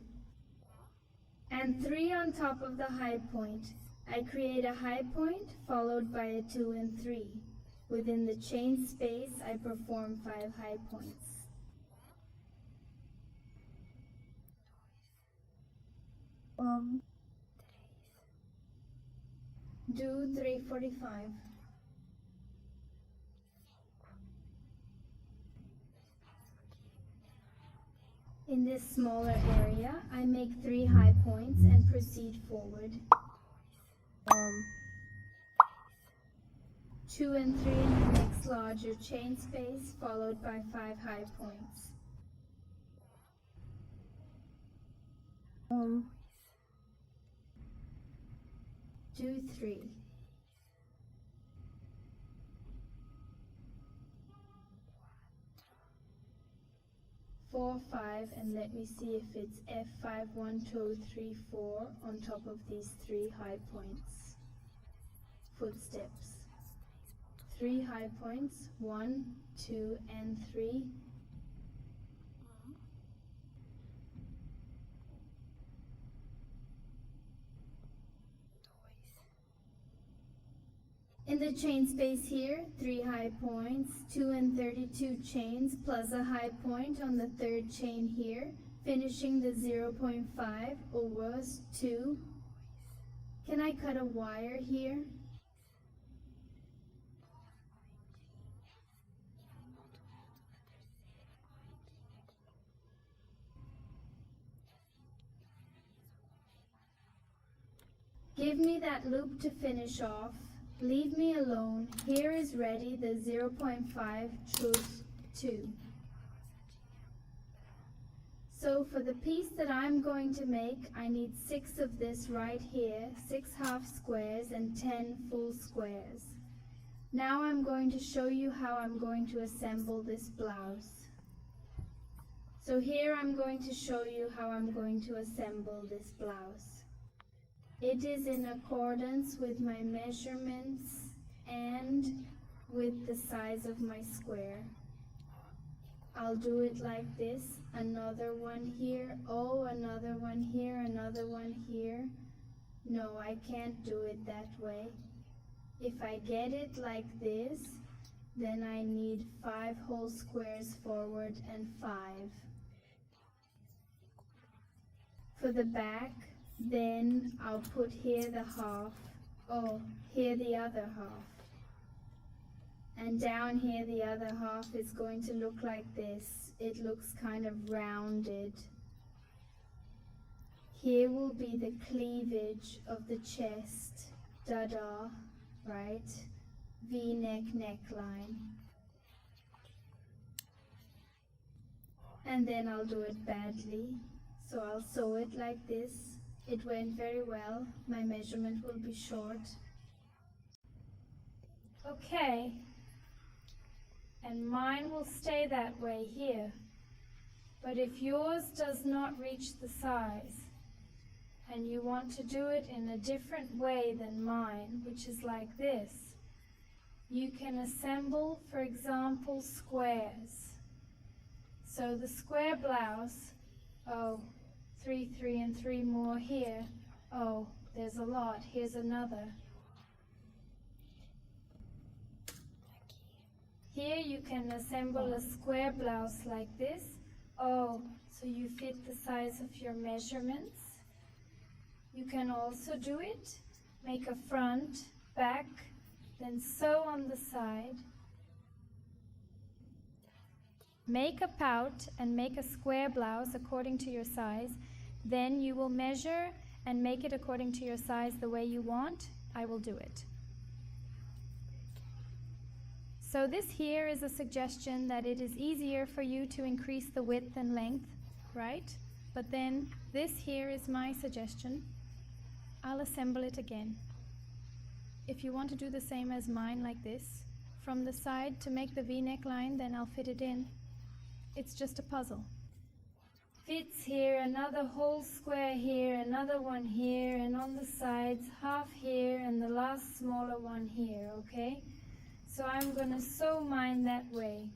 And 3 on top of the high point. I create a high point followed by a 2 and 3. Within the chain space, I perform 5 high points. Do 345. In this smaller area, I make 3 high points and proceed forward. 2 and 3 in the next larger chain space, followed by 5 high points. Do 3. 4, 5, and let me see if it's F5, 1, 2, 3, 4 on top of these 3 high points. Footsteps. 3 high points, 1, 2, and 3. In the chain space here, 3 high points, 2 and 32 chains plus a high point on the third chain here, finishing the 0.5 over 2. Can I cut a wire here? Give me that loop to finish off. Leave me alone. Here is ready the 0.5 truth 2. So for the piece that I'm going to make, I need 6 of this right here, 6 half squares and 10 full squares. Now I'm going to show you how I'm going to assemble this blouse. So here I'm going to show you how I'm going to assemble this blouse. It is in accordance with my measurements and with the size of my square. I'll do it like this, another one here, oh, another one here, another one here. No, I can't do it that way. If I get it like this, then I need 5 whole squares forward and 5. For the back, then I'll put here the half, oh, here the other half. And down here the other half is going to look like this. It looks kind of rounded. Here will be the cleavage of the chest, dada, right? V-neck neckline. And then I'll do it badly. So I'll sew it like this. It went very well. My measurement will be short. Okay. And mine will stay that way here. But if yours does not reach the size, and you want to do it in a different way than mine, which is like this, you can assemble, for example, squares. So the square blouse, oh, 3, 3, and 3 more here. Oh, there's a lot. Here's another. Here you can assemble a square blouse like this. Oh, so you fit the size of your measurements. You can also do it. Make a front, back, then sew on the side. Make a pout and make a square blouse according to your size. Then you will measure and make it according to your size the way you want. I will do it. So this here is a suggestion that it is easier for you to increase the width and length, right? But then this here is my suggestion. I'll assemble it again. If you want to do the same as mine like this, from the side to make the V-neck line, then I'll fit it in. It's just a puzzle. Fits here, another whole square here, another one here, and on the sides, half here, and the last smaller one here, okay? So I'm going to sew mine that way.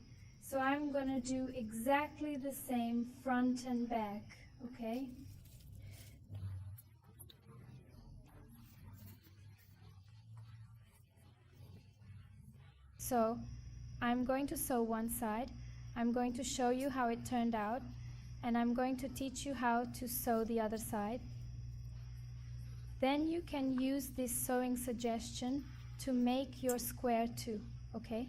So I'm going to do exactly the same front and back, okay? So I'm going to sew one side, I'm going to show you how it turned out, and I'm going to teach you how to sew the other side. Then you can use this sewing suggestion to make your square too, okay?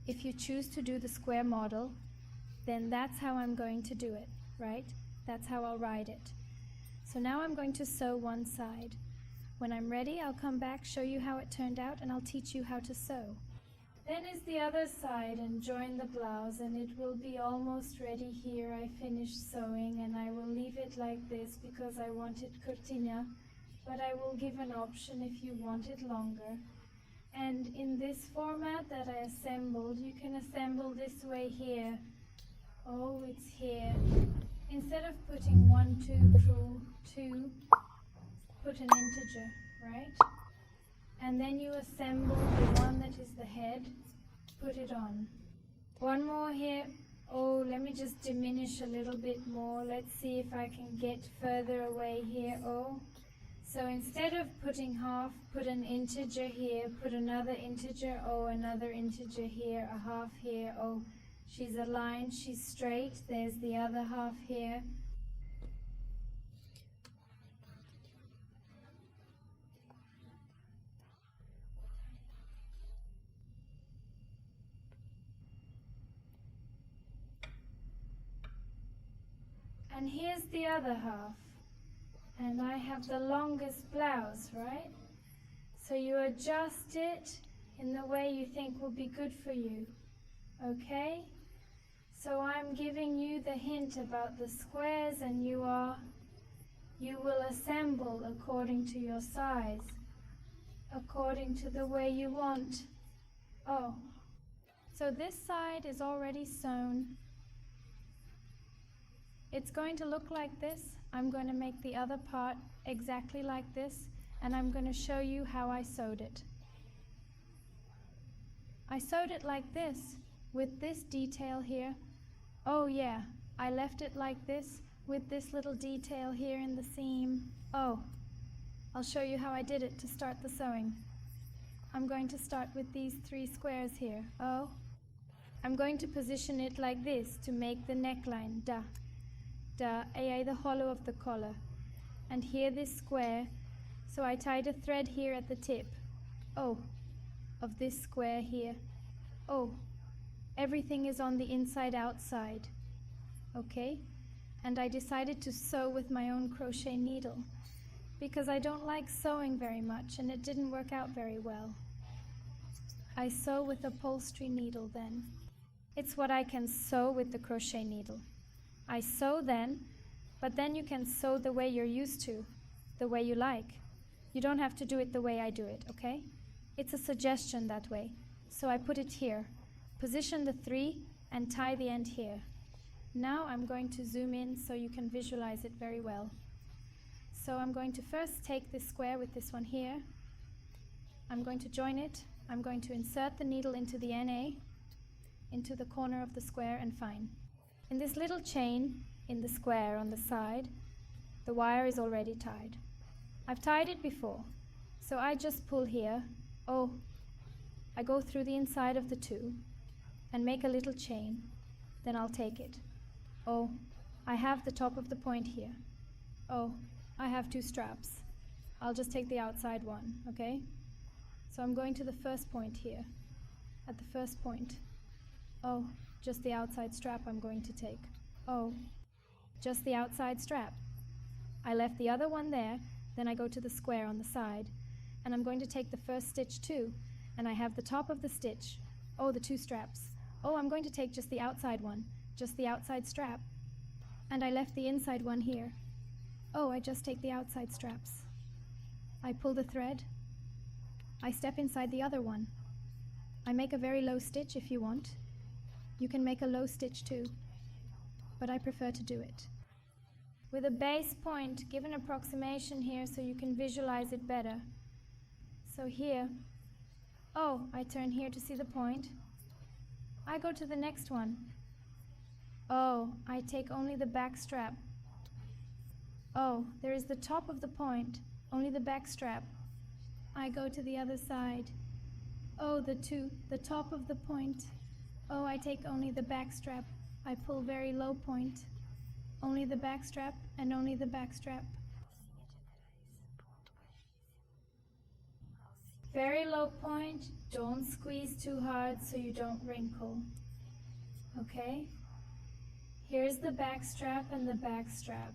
If you choose to do the square model, then that's how I'm going to do it, right? That's how I'll write it. So now I'm going to sew one side. When I'm ready, I'll come back, show you how it turned out, and I'll teach you how to sew. Then is the other side and join the blouse, and it will be almost ready here. I finished sewing and I will leave it like this because I want it cortina, but I will give an option if you want it longer. And in this format that I assembled, you can assemble this way here. Oh, it's here. Instead of putting 1, 2 through 2, put an integer, right? And then you assemble the one that is the head, put it on. One more here. Oh, let me just diminish a little bit more. Let's see if I can get further away here. Oh, so instead of putting half, put an integer here, put another integer, oh, another integer here, a half here, oh, she's aligned, she's straight, there's the other half here. And here's the other half. And I have the longest blouse, right? So you adjust it in the way you think will be good for you, okay? So I'm giving you the hint about the squares, and you will assemble according to your size, according to the way you want. Oh, so this side is already sewn. It's going to look like this. I'm going to make the other part exactly like this, and I'm going to show you how I sewed it. I sewed it like this, with this detail here. Oh yeah, I left it like this, with this little detail here in the seam. Oh, I'll show you how I did it to start the sewing. I'm going to start with these 3 squares here. Oh, I'm going to position it like this to make the neckline, the hollow of the collar, and here this square. So I tied a thread here at the tip, oh, of this square here. Oh, everything is on the inside outside, okay? And I decided to sew with my own crochet needle because I don't like sewing very much and it didn't work out very well. I sew with upholstery needle then. It's what I can sew with the crochet needle. I sew then, but then you can sew the way you're used to, the way you like. You don't have to do it the way I do it, okay? It's a suggestion that way. So I put it here. Position the 3 and tie the end here. Now I'm going to zoom in so you can visualize it very well. So I'm going to first take this square with this one here. I'm going to join it. I'm going to insert the needle into the NA, into the corner of the square, and fine. In this little chain in the square on the side, the wire is already tied. I've tied it before, so I just pull here. Oh, I go through the inside of the 2 and make a little chain, then I'll take it. Oh, I have the top of the point here. Oh, I have 2 straps. I'll just take the outside one, okay? So I'm going to the first point here, at the first point. Oh, just the outside strap I'm going to take. Oh, just the outside strap. I left the other one there, then I go to the square on the side, and I'm going to take the first stitch too, and I have the top of the stitch. Oh, the 2 straps. Oh, I'm going to take just the outside one, just the outside strap, and I left the inside one here. Oh, I just take the outside straps. I pull the thread. I step inside the other one. I make a very low stitch if you want. You can make a low stitch too, but I prefer to do it. With a base point, give an approximation here so you can visualize it better. So here, oh, I turn here to see the point. I go to the next one. Oh, I take only the back strap. Oh, there is the top of the point, only the back strap. I go to the other side. Oh, the top of the point. Oh, I take only the back strap. I pull very low point. Only the back strap and only the back strap. Very low point, don't squeeze too hard so you don't wrinkle. Okay? Here's the back strap and the back strap.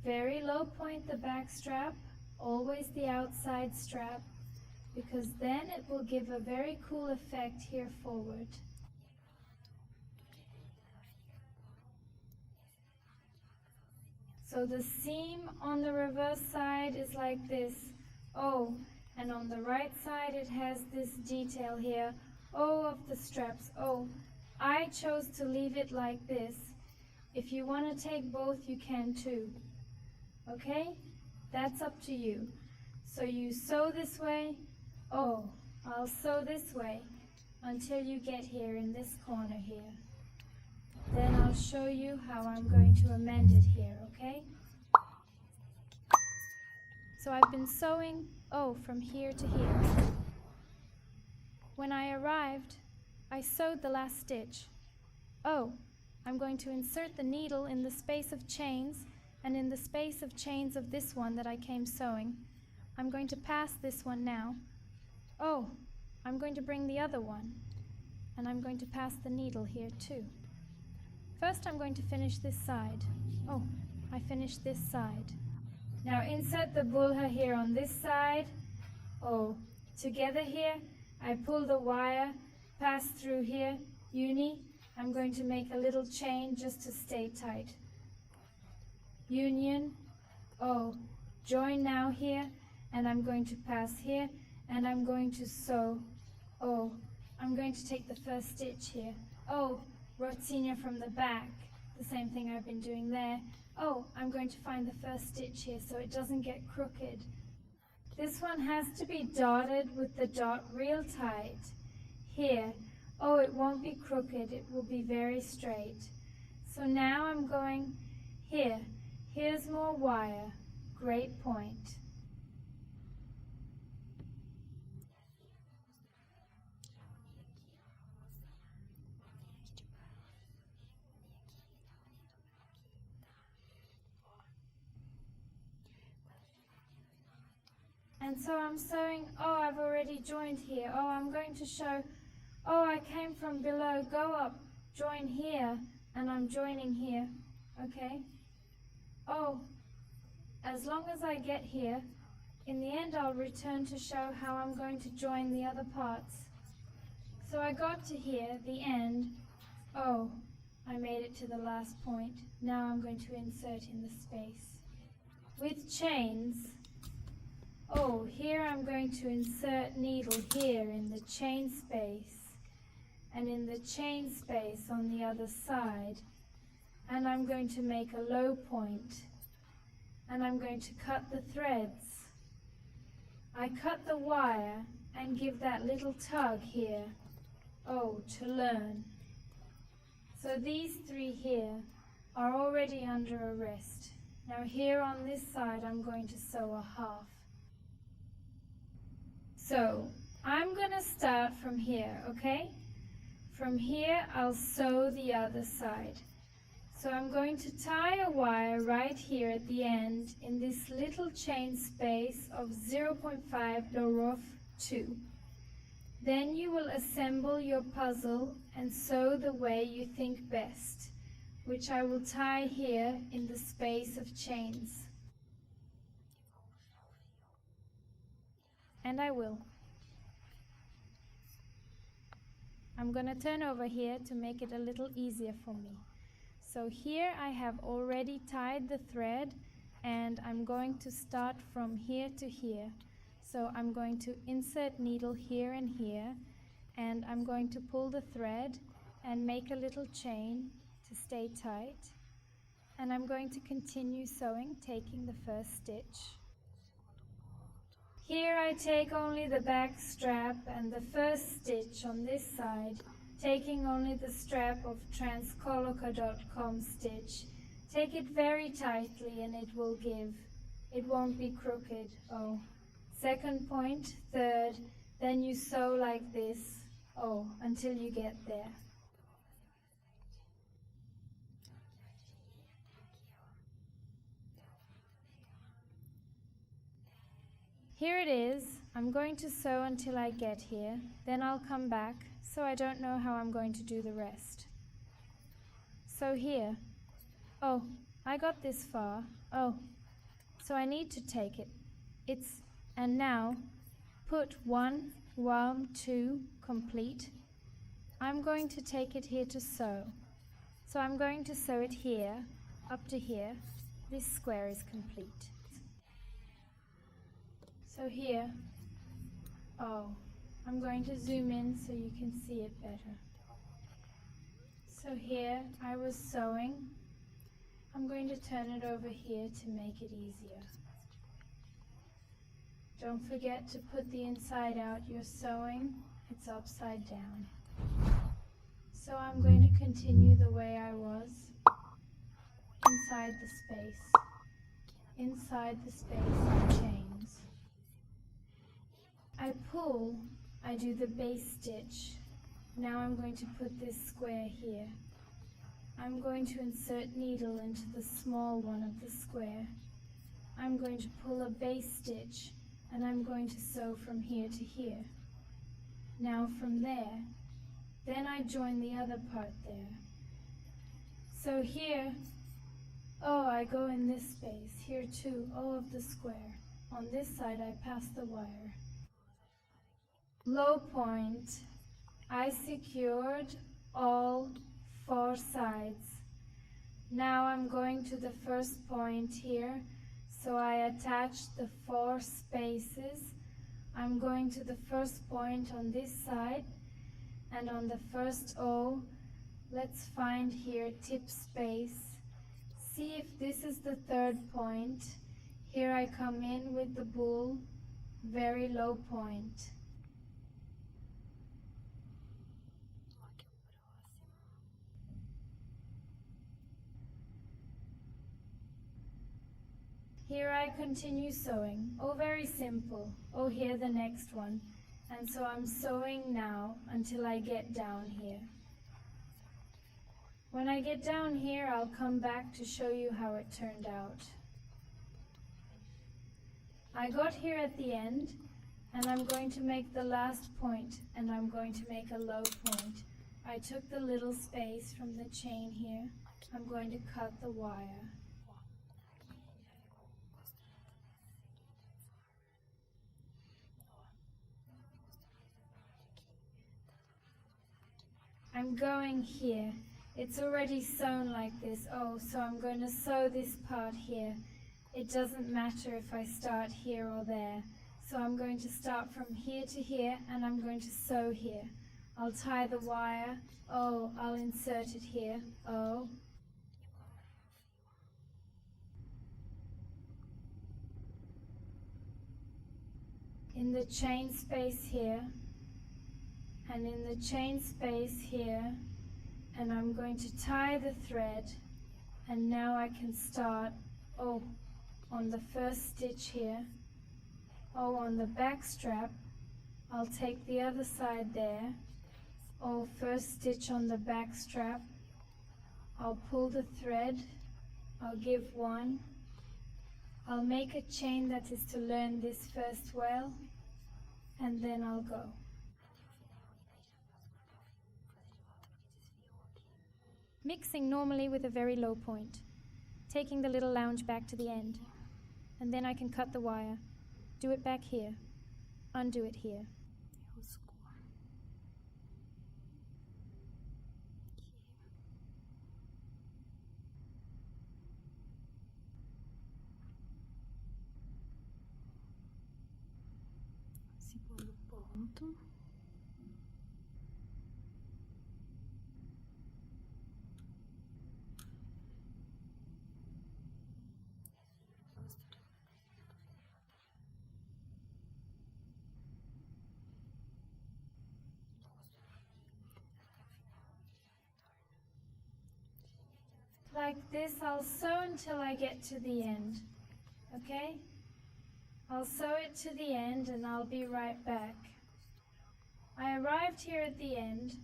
Very low point the back strap, always the outside strap, because then it will give a very cool effect here forward. So the seam on the reverse side is like this. Oh, and on the right side it has this detail here. Oh, of the straps. Oh, I chose to leave it like this. If you want to take both, you can too. Okay? That's up to you. So you sew this way. Oh, I'll sew this way until you get here in this corner here. Then I'll show you how I'm going to amend it here, okay? So I've been sewing, oh, from here to here. When I arrived, I sewed the last stitch. Oh, I'm going to insert the needle in the space of chains and in the space of chains of this one that I came sewing. I'm going to pass this one now. Oh, I'm going to bring the other one, and I'm going to pass the needle here too. First I'm going to finish this side. Oh, I finished this side. Now insert the bulha here on this side. Oh, together here, I pull the wire, pass through here, uni. I'm going to make a little chain just to stay tight. Union, oh, join now here, and I'm going to pass here, and I'm going to sew. Oh, I'm going to take the first stitch here. Oh, rotigna from the back, the same thing I've been doing there. Oh, I'm going to find the first stitch here so it doesn't get crooked. This one has to be dotted with the dot real tight. Here, oh, it won't be crooked, it will be very straight. So now I'm going here. Here's more wire, great point. And so I'm sewing, oh, I've already joined here. Oh, I'm going to show, oh, I came from below, go up, join here, and I'm joining here, okay? Oh, as long as I get here, in the end I'll return to show how I'm going to join the other parts. So I got to here, the end. Oh, I made it to the last point. Now I'm going to insert in the space. With chains, oh, here I'm going to insert needle here in the chain space and in the chain space on the other side, and I'm going to make a low point and I'm going to cut the threads. I cut the wire and give that little tug here, oh, to learn. So these three here are already under a rest. Now here on this side I'm going to sew a half. So I'm going to start from here, okay? From here I'll sew the other side. So I'm going to tie a wire right here at the end in this little chain space of 0.5 lorof 2. Then you will assemble your puzzle and sew the way you think best, which I will tie here in the space of chains. And I will. I'm going to turn over here to make it a little easier for me. So here I have already tied the thread and I'm going to start from here to here. So I'm going to insert needle here and here, and I'm going to pull the thread and make a little chain to stay tight. And I'm going to continue sewing, taking the first stitch. Here I take only the back strap and the first stitch on this side, taking only the strap of transcoloca.com stitch. Take it very tightly and it will give. It won't be crooked. Oh. Second point, third, Then you sew like this, until you get there. Here it is. I'm going to sew until I get here, then I'll come back, so I don't know how I'm going to do the rest. So here, I got this far, so I need to take it. And now, put 1, 1, 2, complete. I'm going to take it here to sew. So I'm going to sew it here, up to here. This square is complete. So here, I'm going to zoom in so you can see it better. So here I was sewing. I'm going to turn it over here to make it easier. Don't forget to put the inside out. You're sewing, it's upside down. So I'm going to continue the way I was, inside the space. Inside the space of chains. I pull, I do the base stitch. Now I'm going to put this square here. I'm going to insert needle into the small one of the square. I'm going to pull a base stitch and I'm going to sew from here to here. Now from there, then I join the other part there. So here, I go in this space, here too, of the square. On this side I pass the wire. Low point, I secured all 4 sides. Now I'm going to the first point here, so I attach the 4 spaces. I'm going to the first point on this side, and on the first O, let's find here tip space. See if this is the 3rd point. Here I come in with the bull, very low point. Here I continue sewing. Very simple. Here the next one. And so I'm sewing now until I get down here. When I get down here, I'll come back to show you how it turned out. I got here at the end, and I'm going to make the last point, and I'm going to make a low point. I took the little space from the chain here. I'm going to cut the wire. I'm going here. It's already sewn like this. So I'm going to sew this part here. It doesn't matter if I start here or there. So I'm going to start from here to here, and I'm going to sew here. I'll tie the wire. I'll insert it here. In the chain space here, and in the chain space here, and I'm going to tie the thread, and now I can start on the first stitch here. On the back strap, I'll take the other side there. First stitch on the back strap, I'll pull the thread, I'll give 1, I'll make a chain that is to learn this first well, and then I'll go. Mixing normally with a very low point, taking the little lounge back to the end, and then I can cut the wire, do it back here, undo it here. Segundo ponto. Like this, I'll sew until I get to the end, okay? I'll sew it to the end and I'll be right back. I arrived here at the end.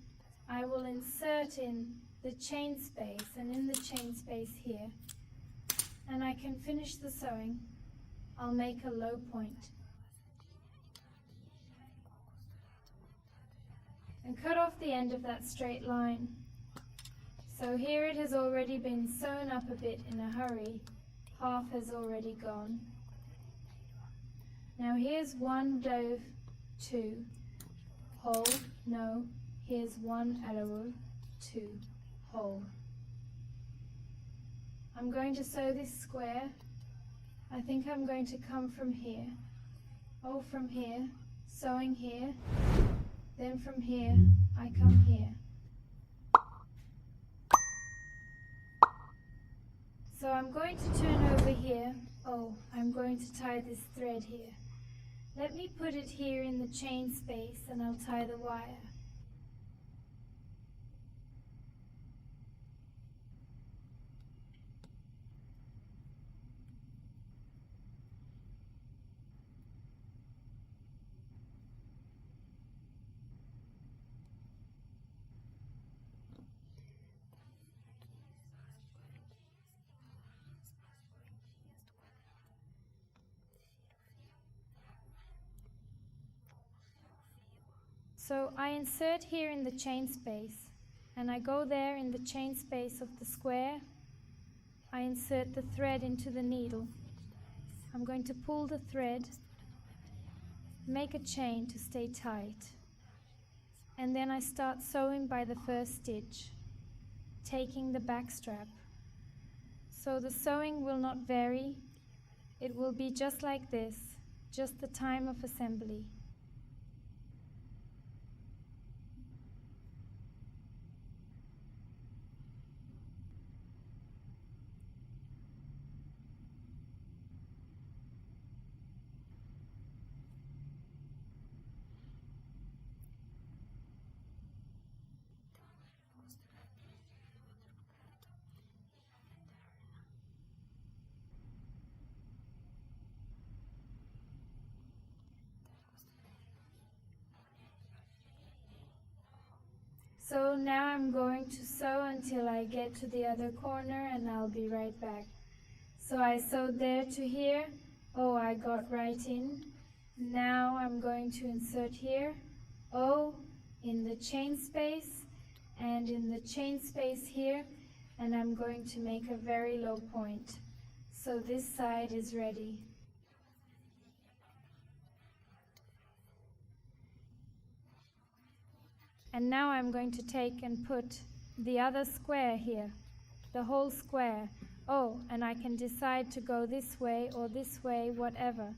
I will insert in the chain space and in the chain space here, and I can finish the sewing. I'll make a low point and cut off the end of that straight line. So here it has already been sewn up a bit in a hurry. Half has already gone. Now here's one dove, two, whole, no, here's one arrow, two, whole. I'm going to sew this square. I think I'm going to come from here. Oh, from here, sewing here, then from here, I come here. So I'm going to turn over here. Oh, I'm going to tie this thread here. Let me put it here in the chain space and I'll tie the wire. So I insert here in the chain space, and I go there in the chain space of the square. I insert the thread into the needle. I'm going to pull the thread, make a chain to stay tight, and then I start sewing by the first stitch, taking the back strap. So the sewing will not vary. It will be just like this, just the time of assembly. So now I'm going to sew until I get to the other corner and I'll be right back. So I sewed there to here. Oh, I got right in. Now I'm going to insert here. Oh, in the chain space and in the chain space here. And I'm going to make a very low point. So this side is ready. And now I'm going to take and put the other square here, the whole square. Oh, and I can decide to go this way or this way, whatever.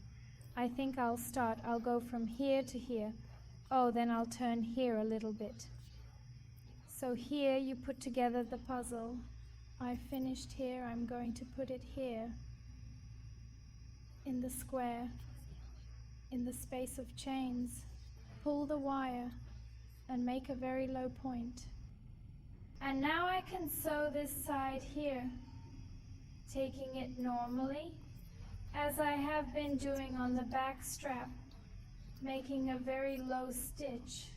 I think I'll go from here to here. Oh, then I'll turn here a little bit. So here you put together the puzzle. I finished here, I'm going to put it here in the square, in the space of chains. Pull the wire and make a very low point. And now I can sew this side here, taking it normally, as I have been doing on the back strap, making a very low stitch.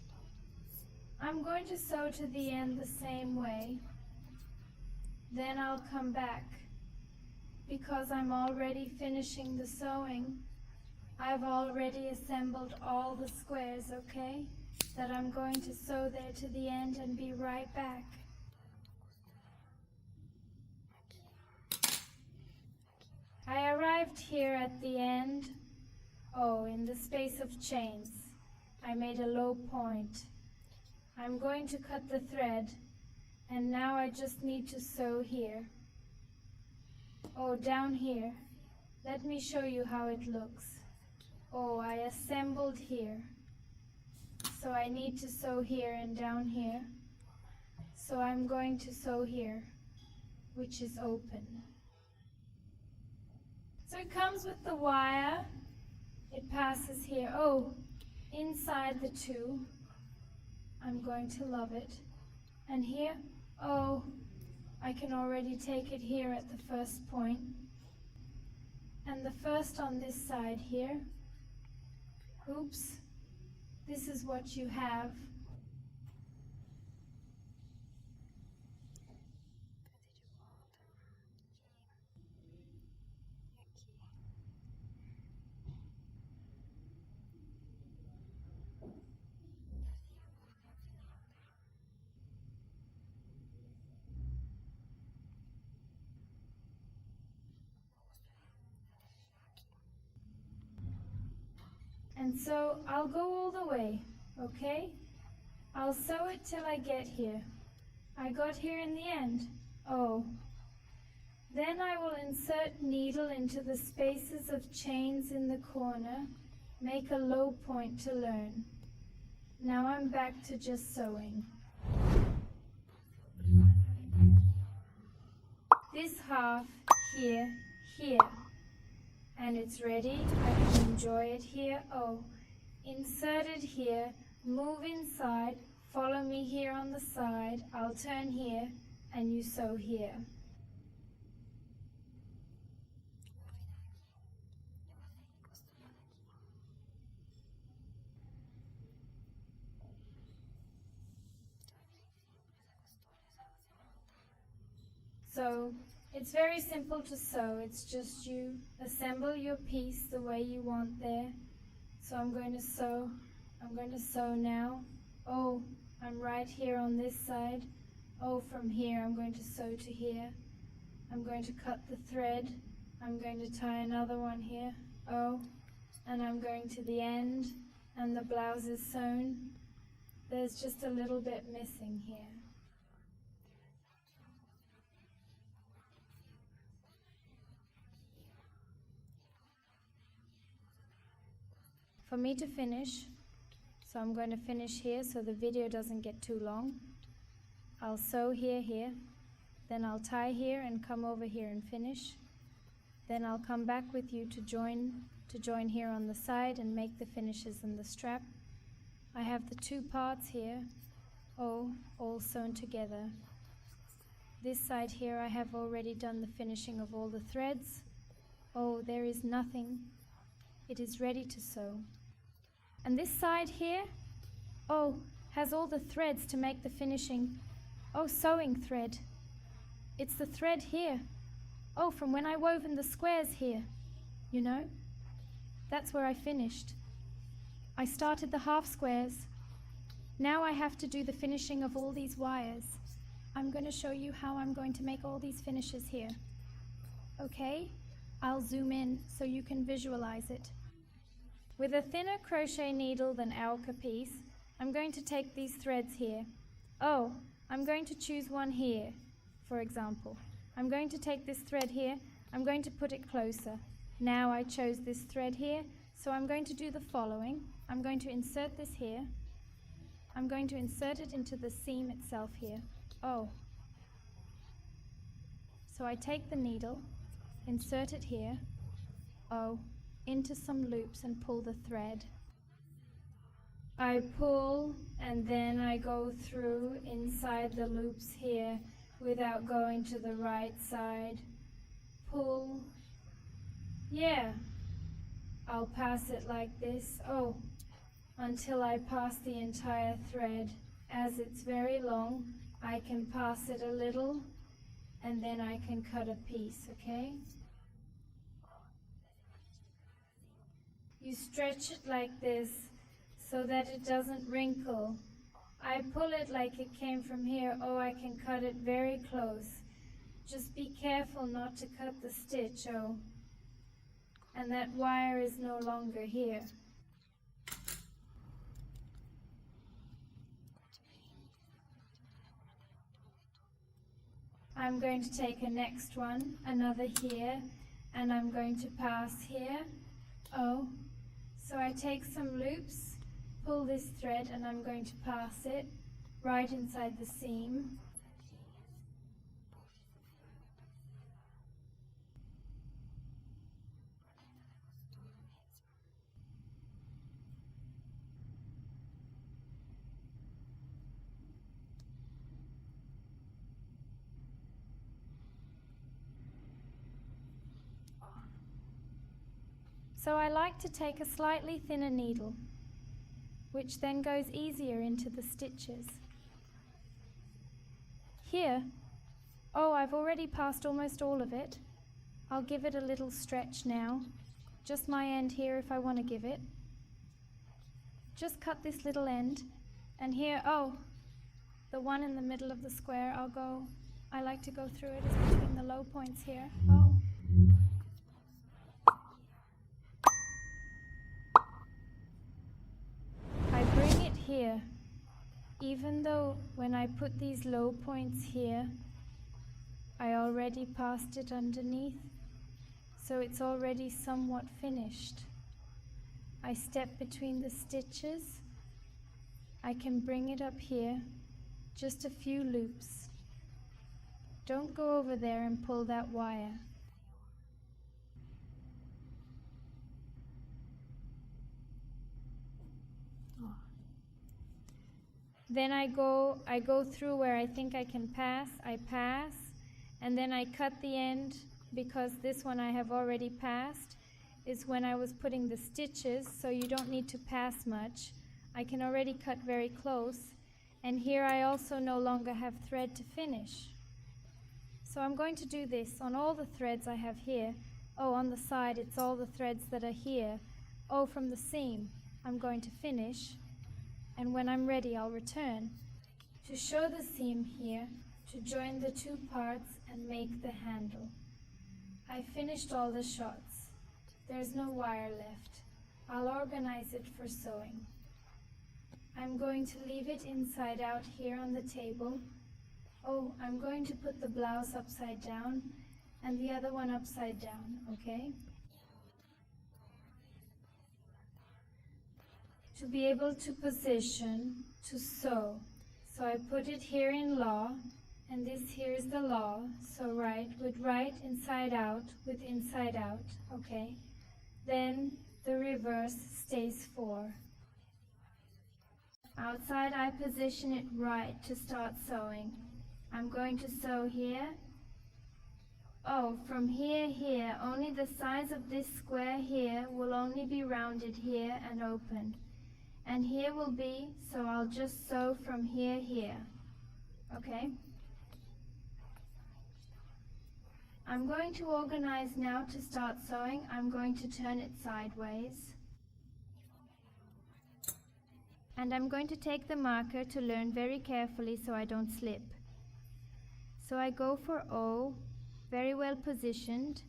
I'm going to sew to the end the same way. Then I'll come back, because I'm already finishing the sewing. I've already assembled all the squares, okay? That I'm going to sew there to the end and be right back. I arrived here at the end. Oh, in the space of chains. I made a low point. I'm going to cut the thread, and now I just need to sew here. Oh, down here. Let me show you how it looks. Oh, I assembled here. So I need to sew here and down here. So I'm going to sew here, which is open. So it comes with the wire. It passes here. Oh, inside the two. I'm going to love it. And here, oh, I can already take it here at the first point. And the first on this side here. Oops. this is what you have. And so I'll go all the way, okay? I'll sew it till I get here. I got here in the end. Oh. Then I will insert needle into the spaces of chains in the corner, make a low point to learn. Now I'm back to just sewing. This half here, here. And it's ready. I can enjoy it here. Oh, insert it here, move inside, follow me here on the side. I'll turn here and you sew here. So it's very simple to sew. It's just you assemble your piece the way you want there. So I'm going to sew now. Oh, I'm right here on this side. Oh, from here I'm going to sew to here. I'm going to cut the thread. I'm going to tie another one here. Oh, and I'm going to the end and the blouse is sewn. There's just a little bit missing here. For me to finish, so I'm going to finish here so the video doesn't get too long. I'll sew here, here, then I'll tie here and come over here and finish. Then I'll come back with you to join here on the side and make the finishes in the strap. I have the two parts here, oh, all sewn together. This side here I have already done the finishing of all the threads. Oh, there is nothing. It is ready to sew. And this side here, oh, has all the threads to make the finishing. Oh, sewing thread. It's the thread here. Oh, from when I wove in the squares here, you know? That's where I finished. I started the half squares. Now I have to do the finishing of all these wires. I'm going to show you how I'm going to make all these finishes here. Okay? I'll zoom in so you can visualize it. With a thinner crochet needle than our piece, I'm going to take these threads here. Oh, I'm going to choose one here, for example. I'm going to take this thread here, I'm going to put it closer. Now I chose this thread here, so I'm going to do the following. I'm going to insert this here. I'm going to insert it into the seam itself here. Oh. So I take the needle, insert it here, oh, into some loops and pull the thread. I pull and then I go through inside the loops here without going to the right side. Pull. Yeah. I'll pass it like this, oh, until I pass the entire thread. As it's very long, I can pass it a little and then I can cut a piece, okay? You stretch it like this so that it doesn't wrinkle. I pull it like it came from here. Oh, I can cut it very close. Just be careful not to cut the stitch, oh. And that wire is no longer here. I'm going to take a next one, another here, and I'm going to pass here. Oh. So I take some loops, pull this thread, and I'm going to pass it right inside the seam. So I like to take a slightly thinner needle. which then goes easier into the stitches. Here, oh, I've already passed almost all of it. I'll give it a little stretch now, just my end here if I want to give it. Just cut this little end, and here, oh, the one in the middle of the square, I like to go through it is between the low points here. Oh. I bring it here, even though when I put these low points here, I already passed it underneath, so it's already somewhat finished. I step between the stitches. I can bring it up here, just a few loops. Don't go over there and pull that wire. Then I go through where I think I can pass, I pass, and then I cut the end, because this one I have already passed, is when I was putting the stitches, so you don't need to pass much. I can already cut very close, and here I also no longer have thread to finish. So I'm going to do this on all the threads I have here. Oh, on the side it's all the threads that are here. Oh, from the seam I'm going to finish, and when I'm ready I'll return to show the seam here, to join the two parts and make the handle. I finished all the shots. There's no wire left. I'll organize it for sewing. I'm going to leave it inside out here on the table. Oh, I'm going to put the blouse upside down and the other one upside down, okay? To be able to position, to sew. So I put it here in law, and this here is the law. So right with right, inside out with inside out, okay? Then the reverse stays 4. Outside I position it right to start sewing. I'm going to sew here. Oh, from here, only the size of this square here will only be rounded here and open. And here will be, so I'll just sew from here, okay? I'm going to organize now to start sewing. I'm going to turn it sideways. And I'm going to take the marker to learn very carefully so I don't slip. So I go for O, very well positioned.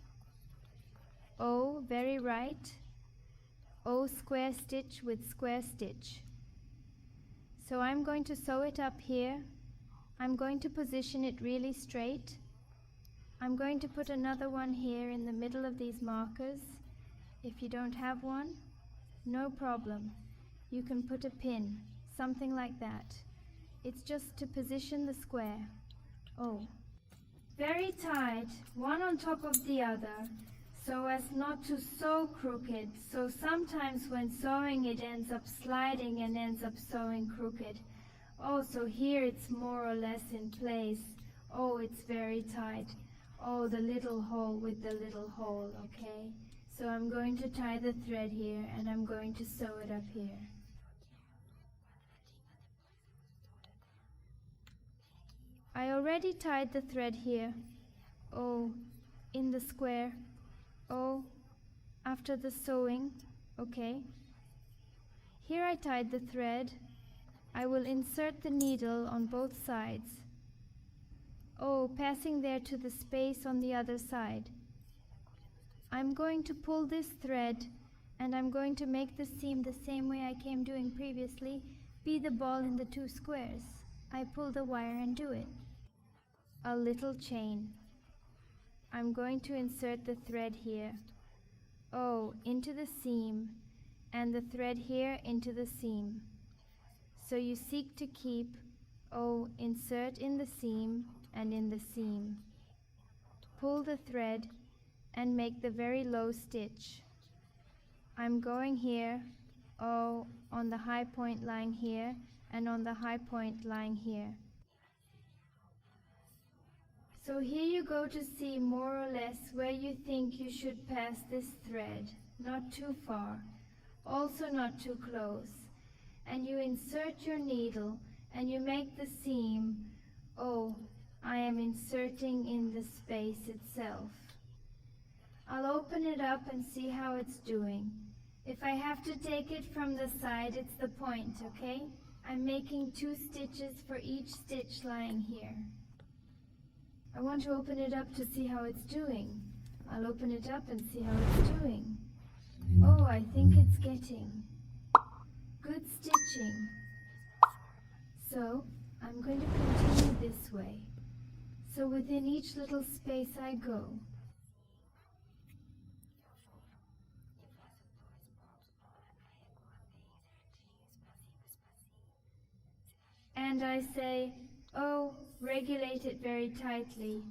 O, very right. O, square stitch with square stitch. So I'm going to sew it up here. I'm going to position it really straight. I'm going to put another one here in the middle of these markers. If you don't have one, no problem. You can put a pin, something like that. It's just to position the square. Oh, very tight, one on top of the other, so as not to sew crooked. So sometimes when sewing it ends up sliding and ends up sewing crooked. Oh, so here it's more or less in place. Oh, it's very tight. Oh, the little hole with the little hole, okay? So I'm going to tie the thread here and I'm going to sew it up here. I already tied the thread here. Oh, in the square. Oh, after the sewing, okay. Here I tied the thread. I will insert the needle on both sides. Oh, passing there to the space on the other side. I'm going to pull this thread and I'm going to make the seam the same way I came doing previously, be the ball in the 2 squares. I pull the wire and do it. A little chain. I'm going to insert the thread here. Oh, into the seam, and the thread here into the seam. So you seek to keep, oh, insert in the seam and in the seam. Pull the thread and make the very low stitch. I'm going here, oh, on the high point lying here and on the high point lying here. So here you go to see more or less where you think you should pass this thread. Not too far, also not too close. and you insert your needle and you make the seam. Oh, I am inserting in the space itself. I'll open it up and see how it's doing. If I have to take it from the side, it's the point, okay? I'm making 2 stitches for each stitch lying here. I want to open it up to see how it's doing. I'll open it up and see how it's doing. Oh, I think it's getting good stitching. So, I'm going to continue this way. So within each little space I go. And I say, oh, regulate it very tightly.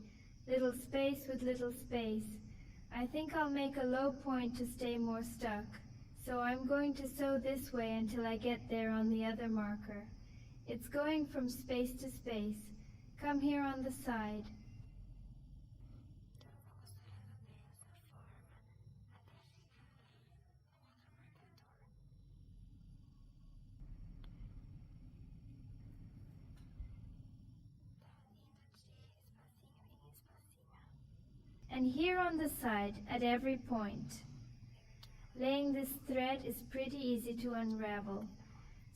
Little space with little space. I think I'll make a low point to stay more stuck. So I'm going to sew this way until I get there on the other marker. It's going from space to space. Come here on the side. And here on the side at every point. Laying this thread is pretty easy to unravel.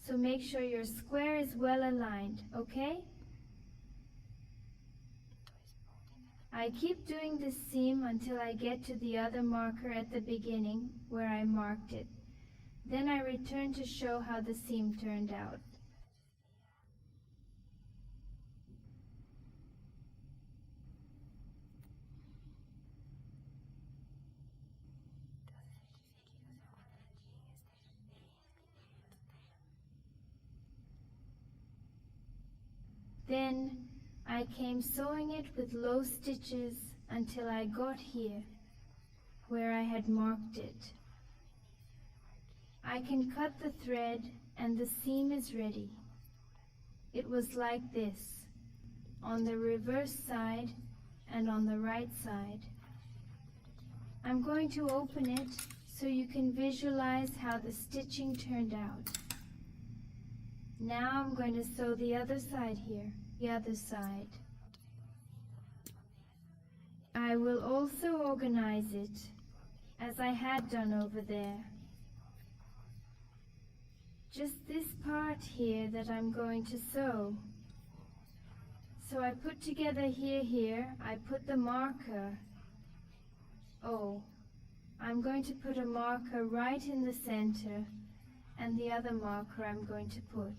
So make sure your square is well aligned, okay? I keep doing this seam until I get to the other marker at the beginning where I marked it. Then I return to show how the seam turned out. Then I came sewing it with low stitches until I got here, where I had marked it. I can cut the thread and the seam is ready. It was like this, on the reverse side and on the right side. I'm going to open it so you can visualize how the stitching turned out. Now I'm going to sew the other side here, the other side. I will also organize it as I had done over there. Just this part here that I'm going to sew. So I put together here, I put the marker. Oh, I'm going to put a marker right in the center, and the other marker I'm going to put.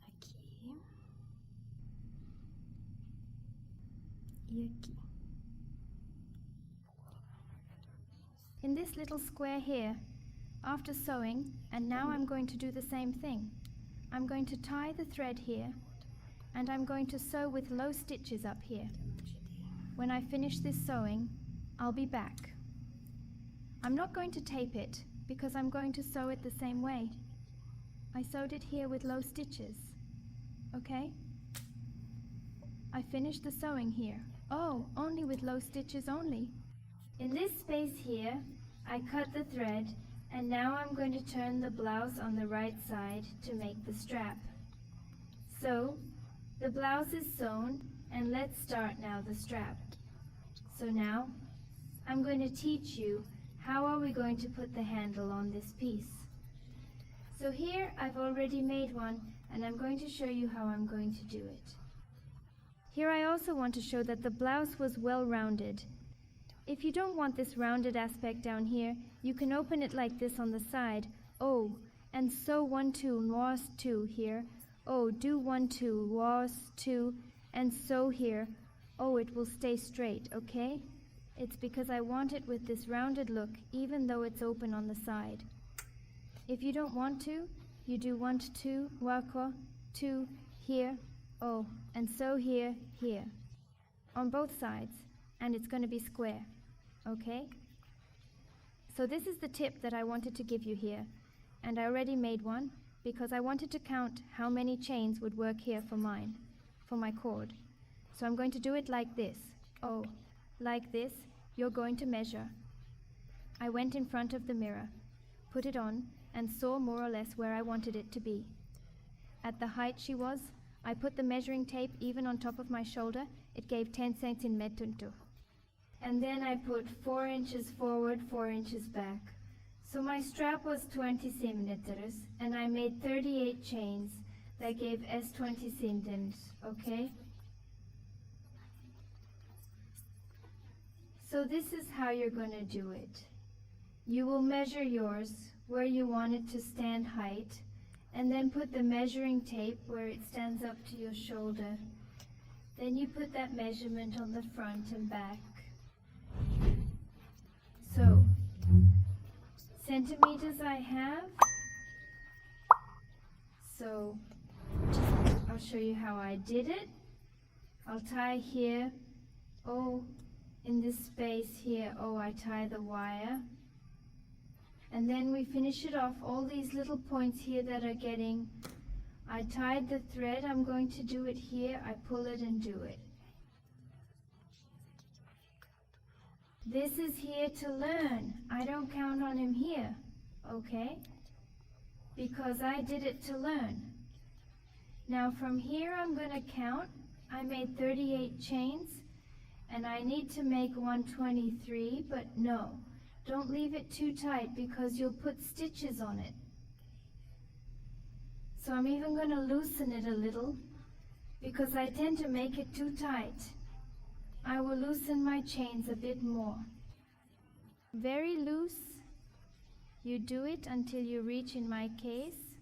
Aqui. E aqui. In this little square here, after sewing, and now I'm going to do the same thing. I'm going to tie the thread here, and I'm going to sew with low stitches up here. When I finish this sewing, I'll be back. I'm not going to tape it because I'm going to sew it the same way. I sewed it here with low stitches. Okay? I finished the sewing here. Oh, only with low stitches only. In this space here, I cut the thread, and now I'm going to turn the blouse on the right side to make the strap. So, the blouse is sewn, and let's start now the strap. So now, I'm going to teach you how are we going to put the handle on this piece. So here I've already made one, and I'm going to show you how I'm going to do it. Here I also want to show that the blouse was well rounded. If you don't want this rounded aspect down here, you can open it like this on the side. Oh, and sew 1, 2, was 2 here. Oh, do 1, 2, was 2, and sew here. Oh, it will stay straight, okay? It's because I want it with this rounded look, even though it's open on the side. If you don't want to, you do 1 to 2, wako, 2, here, oh, and sew here, here. On both sides, and it's going to be square, okay? So this is the tip that I wanted to give you here, and I already made one, because I wanted to count how many chains would work here for mine, for my cord. So I'm going to do it like this. Oh, like this, you're going to measure. I went in front of the mirror, put it on, and saw more or less where I wanted it to be. At the height she was, I put the measuring tape even on top of my shoulder. It gave 10 centimeter. And then I put 4 inches forward, 4 inches back. So my strap was 20 centimeters, and I made 38 chains. That gave S 20 centimeters, okay? So this is how you're going to do it. You will measure yours where you want it to stand height, and then put the measuring tape where it stands up to your shoulder. Then you put that measurement on the front and back. So, centimeters I have. So, I'll show you how I did it. I'll tie here. Oh, in this space here, oh, I tie the wire. And then we finish it off, all these little points here that are getting, I tied the thread, I'm going to do it here, I pull it and do it. This is here to learn. I don't count on him here, okay? Because I did it to learn. Now from here I'm going to count. I made 38 chains, and I need to make 123, but no. Don't leave it too tight because you'll put stitches on it. So I'm even going to loosen it a little because I tend to make it too tight. I will loosen my chains a bit more. Very loose. You do it until you reach, in my case,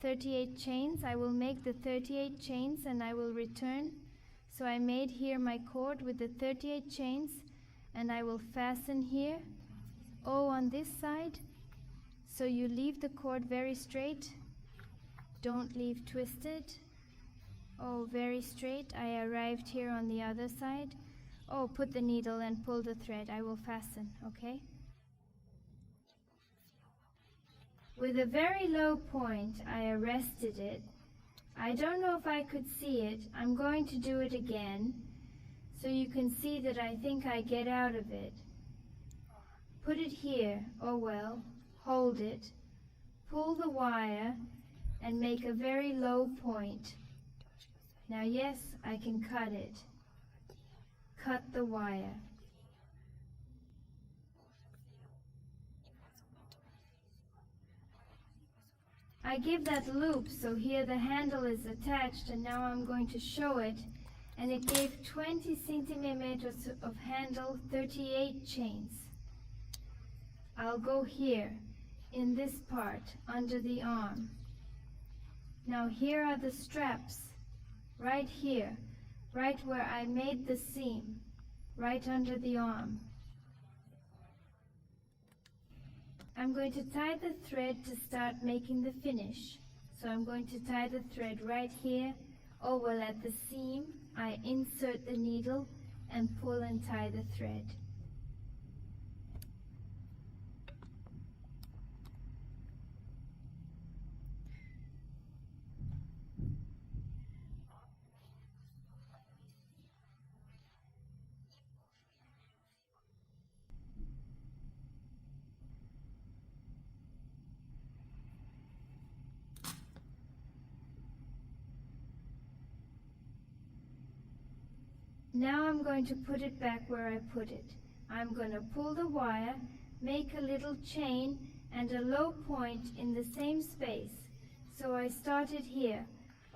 38 chains. I will make the 38 chains and I will return. So I made here my cord with the 38 chains, and I will fasten here, O on this side. So you leave the cord very straight. Don't leave twisted. Oh, very straight. I arrived here on the other side. Oh, put the needle and pull the thread. I will fasten, okay? With a very low point, I arrested it. I don't know if I could see it. I'm going to do it again, so you can see that I think I get out of it. Put it here, oh well, hold it, pull the wire, and make a very low point. Now yes, I can cut it. Cut the wire. I give that loop, so here the handle is attached, and now I'm going to show it. And it gave 20 centimeters of handle, 38 chains. I'll go here, in this part, under the arm. Now here are the straps, right here, right where I made the seam, right under the arm. I'm going to tie the thread to start making the finish. So I'm going to tie the thread right here. Oh, well, at the seam, I insert the needle and pull and tie the thread. Now I'm going to put it back where I put it. I'm going to pull the wire, make a little chain and a low point in the same space. So I started here.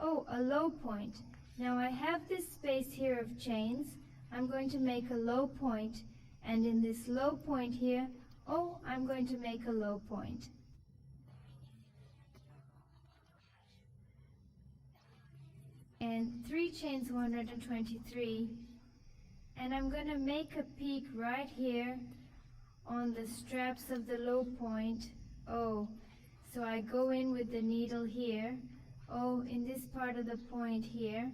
Oh, a low point. Now I have this space here of chains. I'm going to make a low point, and in this low point here, oh, I'm going to make a low point. And 3 chains 123, and I'm going to make a peak right here on the straps of the low point. Oh, so I go in with the needle here, oh, in this part of the point here.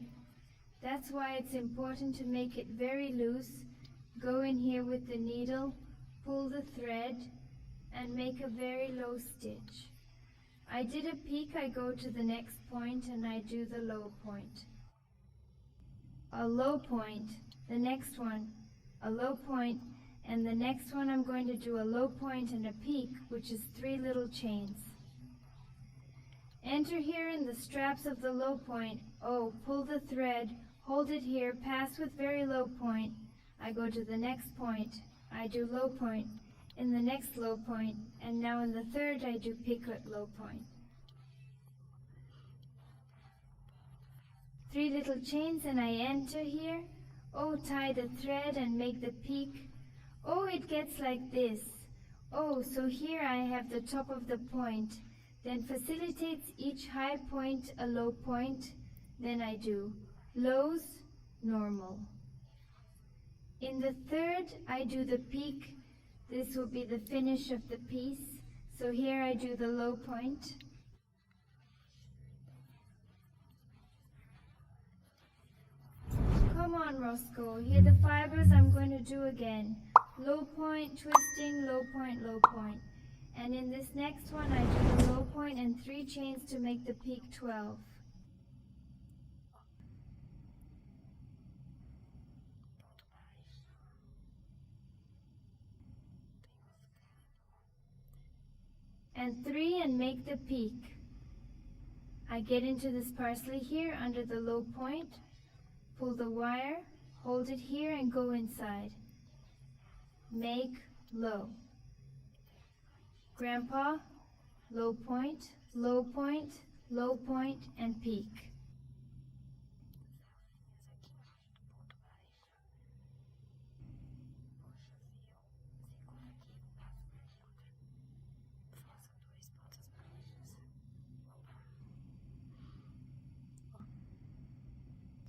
That's why it's important to make it very loose. Go in here with the needle, pull the thread, and make a very low stitch. I did a peak, I go to the next point and I do the low point. A low point, the next one, a low point, And the next one I'm going to do a low point and a peak, which is 3 little chains. Enter here in the straps of the low point. Oh, pull the thread, hold it here, pass with very low point. I go to the next point. I do low point in the next low point, and now in the third I do picot low point. 3 little chains and I enter here. Oh, tie the thread and make the peak. Oh, it gets like this. Oh, so here I have the top of the point. Then facilitates each high point a low point. Then I do lows, normal. In the third, I do the peak. This will be the finish of the piece. So here I do the low point. Come on, Roscoe. Here the fibers I'm going to do again. Low point, twisting, low point, low point. And in this next one, I do the low point and 3 chains to make the peak 12. And 3 and make the peak. I get into this parsley here under the low point, pull the wire, hold it here and go inside. Make low. Grandpa, low point, low point, low point, and peak.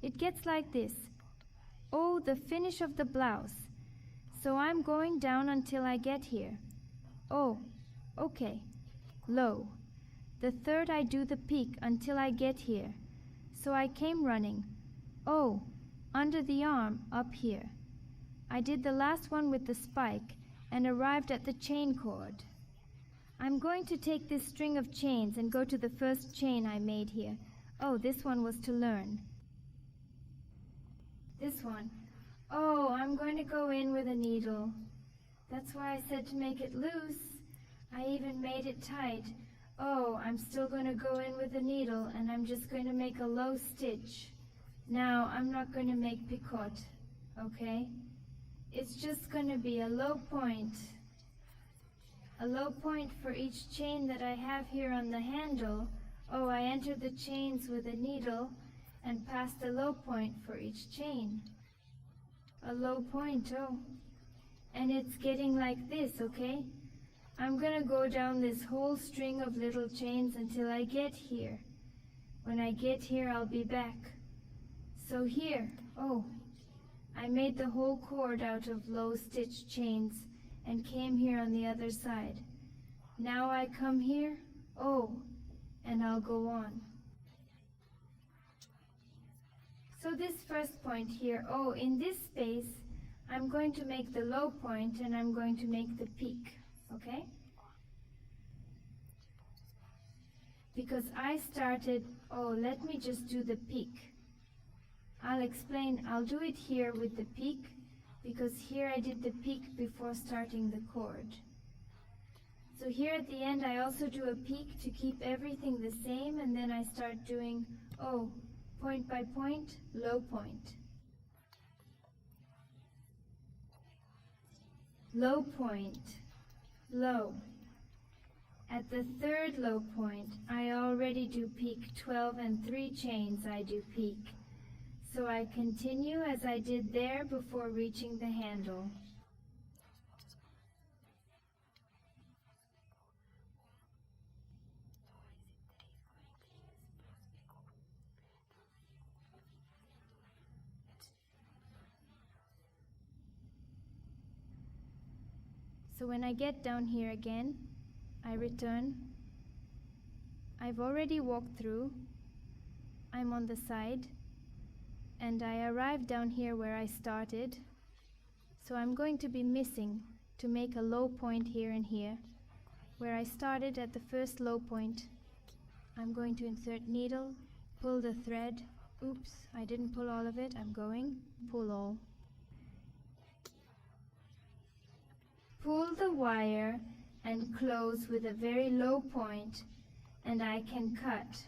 It gets like this. Oh, the finish of the blouse. So I'm going down until I get here. Oh, okay. Low. The third I do the peak until I get here. So I came running. Oh, under the arm up here. I did the last one with the spike and arrived at the chain cord. I'm going to take this string of chains and go to the first chain I made here. Oh, this one was to learn. This one. Oh, I'm going to go in with a needle. That's why I said to make it loose. I even made it tight. Oh, I'm still going to go in with a needle and I'm just going to make a low stitch. Now, I'm not going to make picot, okay? It's just going to be a low point. A low point for each chain that I have here on the handle. Oh, I entered the chains with a needle and passed a low point for each chain. A low point, oh. And it's getting like this, okay? I'm gonna go down this whole string of little chains until I get here. When I get here, I'll be back. So here, oh, I made the whole cord out of low stitch chains and came here on the other side. Now I come here, oh, and I'll go on. So this first point here, oh, in this space, I'm going to make the low point and I'm going to make the peak, okay? Because I started, oh, let me just do the peak. I'll explain, I'll do it here with the peak, because here I did the peak before starting the cord. So here at the end I also do a peak to keep everything the same, and then I start doing, oh, point by point, low point. Low point, low. At the third low point, I already do peak 12 and 3 chains I do peak. So I continue as I did there before reaching the handle. So when I get down here again, I return. I've already walked through. I'm on the side. And I arrived down here where I started. So I'm going to be missing to make a low point here and here. Where I started at the first low point, I'm going to insert needle, pull the thread. Oops, I didn't pull all of it. I'm going. Pull all. pull the wire and close with a very low point, and I can cut.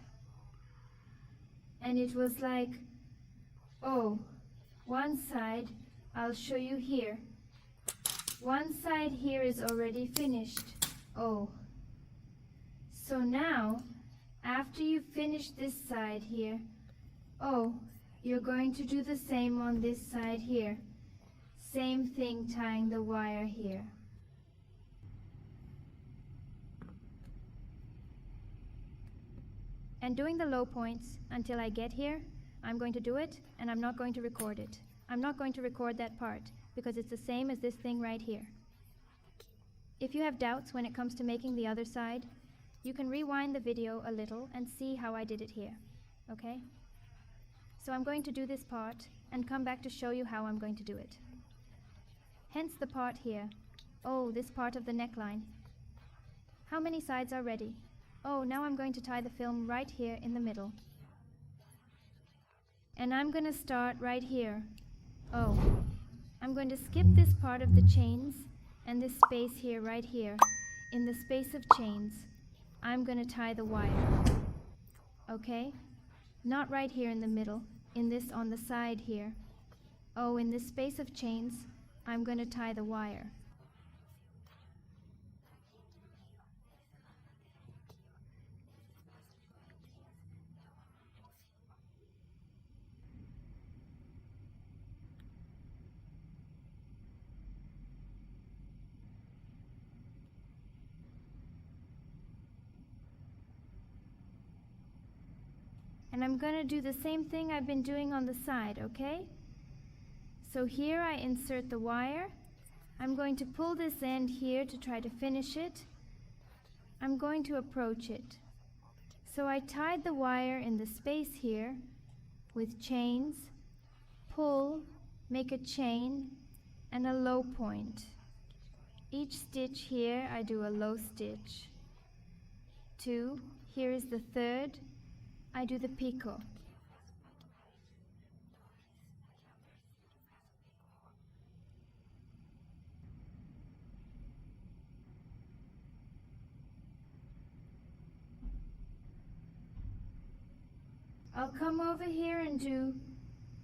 And it was like, oh, one side, I'll show you here. One side here is already finished. Oh. So now, after you finish this side here, oh, you're going to do the same on this side here. Same thing, tying the wire here. And doing the low points until I get here, I'm going to do it, and I'm not going to record it. I'm not going to record that part, because it's the same as this thing right here. If you have doubts when it comes to making the other side, you can rewind the video a little and see how I did it here, okay? So I'm going to do this part and come back to show you how I'm going to do it. Hence the part here. Oh, this part of the neckline. How many sides are ready? Oh, now I'm going to tie the film right here in the middle. And I'm going to start right here. Oh, I'm going to skip this part of the chains and this space here, right here. In the space of chains, I'm going to tie the wire. Okay? Not right here in the middle, in this on the side here. Oh, in this space of chains, I'm going to tie the wire. And I'm going to do the same thing I've been doing on the side, okay? So here I insert the wire. I'm going to pull this end here to try to finish it. I'm going to approach it. So I tied the wire in the space here with chains, pull, make a chain, and a low point. Each stitch here I do a low stitch. 2, here is the third. I do the picot. I'll come over here and do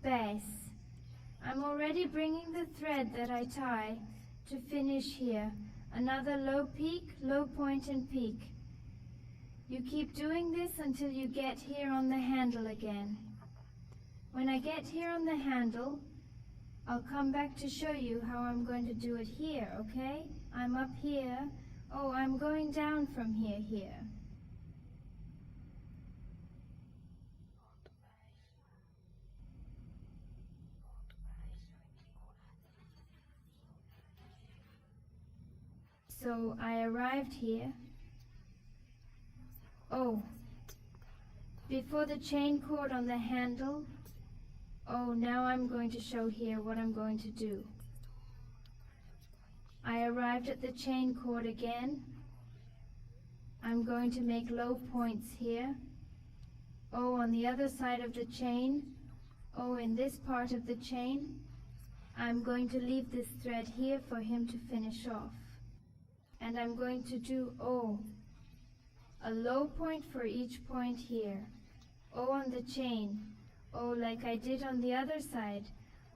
base. I'm already bringing the thread that I tie to finish here. Another low peak, low point and peak. You keep doing this until you get here on the handle again. When I get here on the handle, I'll come back to show you how I'm going to do it here, okay? I'm up here. Oh, I'm going down from here. So I arrived here. Oh, before the chain cord on the handle, oh, now I'm going to show here what I'm going to do. I arrived at the chain cord again. I'm going to make low points here. Oh, on the other side of the chain, oh, in this part of the chain, I'm going to leave this thread here for him to finish off. And I'm going to do, oh, a low point for each point here. Oh, on the chain. Oh, like I did on the other side.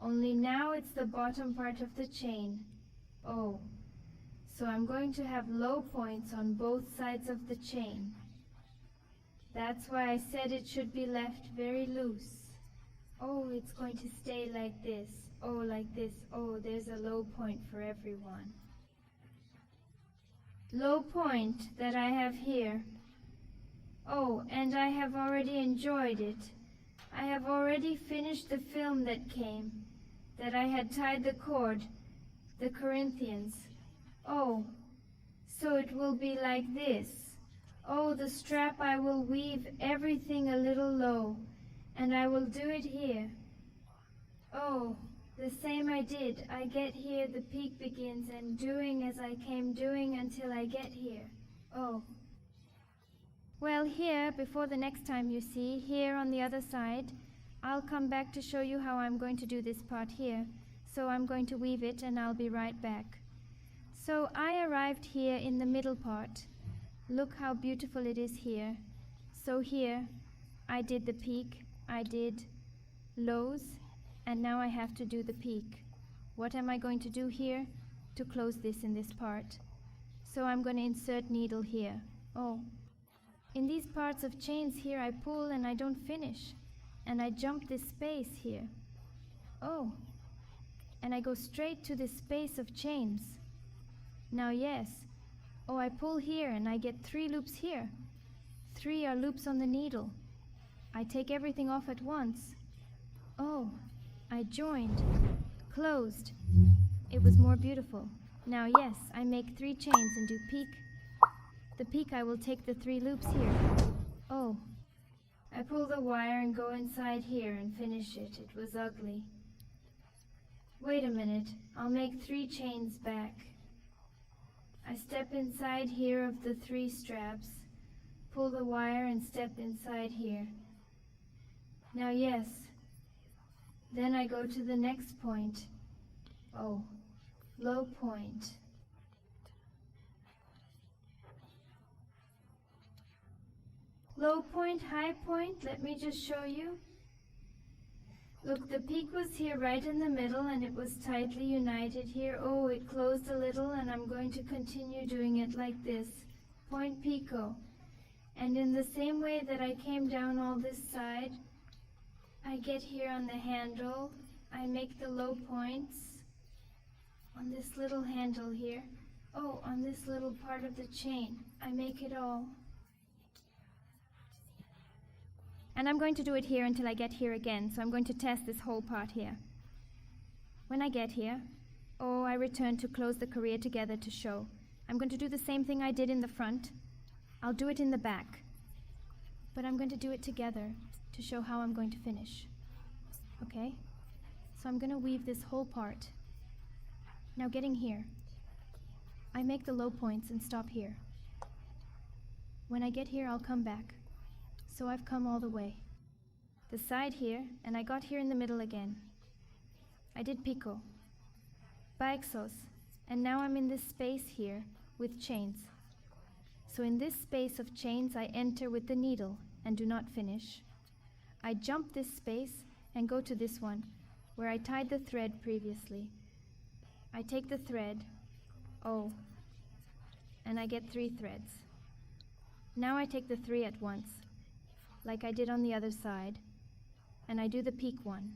Only now it's the bottom part of the chain. Oh. So I'm going to have low points on both sides of the chain. That's why I said it should be left very loose. Oh, it's going to stay like this. Oh, like this. Oh, there's a low point for everyone. Low point that I have here. Oh, and I have already enjoyed it. I have already finished the film that came, that I had tied the cord, the Corinthians. Oh, so it will be like this. Oh, the strap I will weave everything a little low, and I will do it here. Oh, the same I did. I get here, the peak begins, and doing as I came doing until I get here. Oh. Well, here, before the next time you see, here on the other side, I'll come back to show you how I'm going to do this part here. So I'm going to weave it and I'll be right back. So I arrived here in the middle part. Look how beautiful it is here. So here I did the peak, I did lows, and now I have to do the peak. What am I going to do here to close this in this part? So I'm going to insert needle here. Oh, in these parts of chains here I pull and I don't finish, and I jump this space here. Oh, and I go straight to this space of chains. Now yes, oh, I pull here and I get 3 loops here. 3 are loops on the needle. I take everything off at once. Oh, I joined, closed. It was more beautiful. Now yes, I make 3 chains and do peak. The peak I will take the 3 loops here. Oh, I pull the wire and go inside here and finish it. It was ugly. Wait a minute, I'll make 3 chains back. I step inside here of the 3 straps, pull the wire and step inside here. Now yes, then I go to the next point. Oh, low point. Low point, high point, let me just show you. Look, the peak was here right in the middle and it was tightly united here. Oh, it closed a little and I'm going to continue doing it like this. Point picot. And in the same way that I came down all this side, I get here on the handle. I make the low points on this little handle here. Oh, on this little part of the chain. I make it all. And I'm going to do it here until I get here again, so I'm going to test this whole part here. When I get here, oh, I return to close the career together to show. I'm going to do the same thing I did in the front. I'll do it in the back. But I'm going to do it together to show how I'm going to finish. Okay? So I'm going to weave this whole part. Now getting here, I make the low points and stop here. When I get here, I'll come back. So I've come all the way. The side here, and I got here in the middle again. I did picot, baixos, and now I'm in this space here with chains. So in this space of chains, I enter with the needle and do not finish. I jump this space and go to this one, where I tied the thread previously. I take the thread, oh, and I get 3 threads. Now I take the 3 at once, like I did on the other side, and I do the peak one.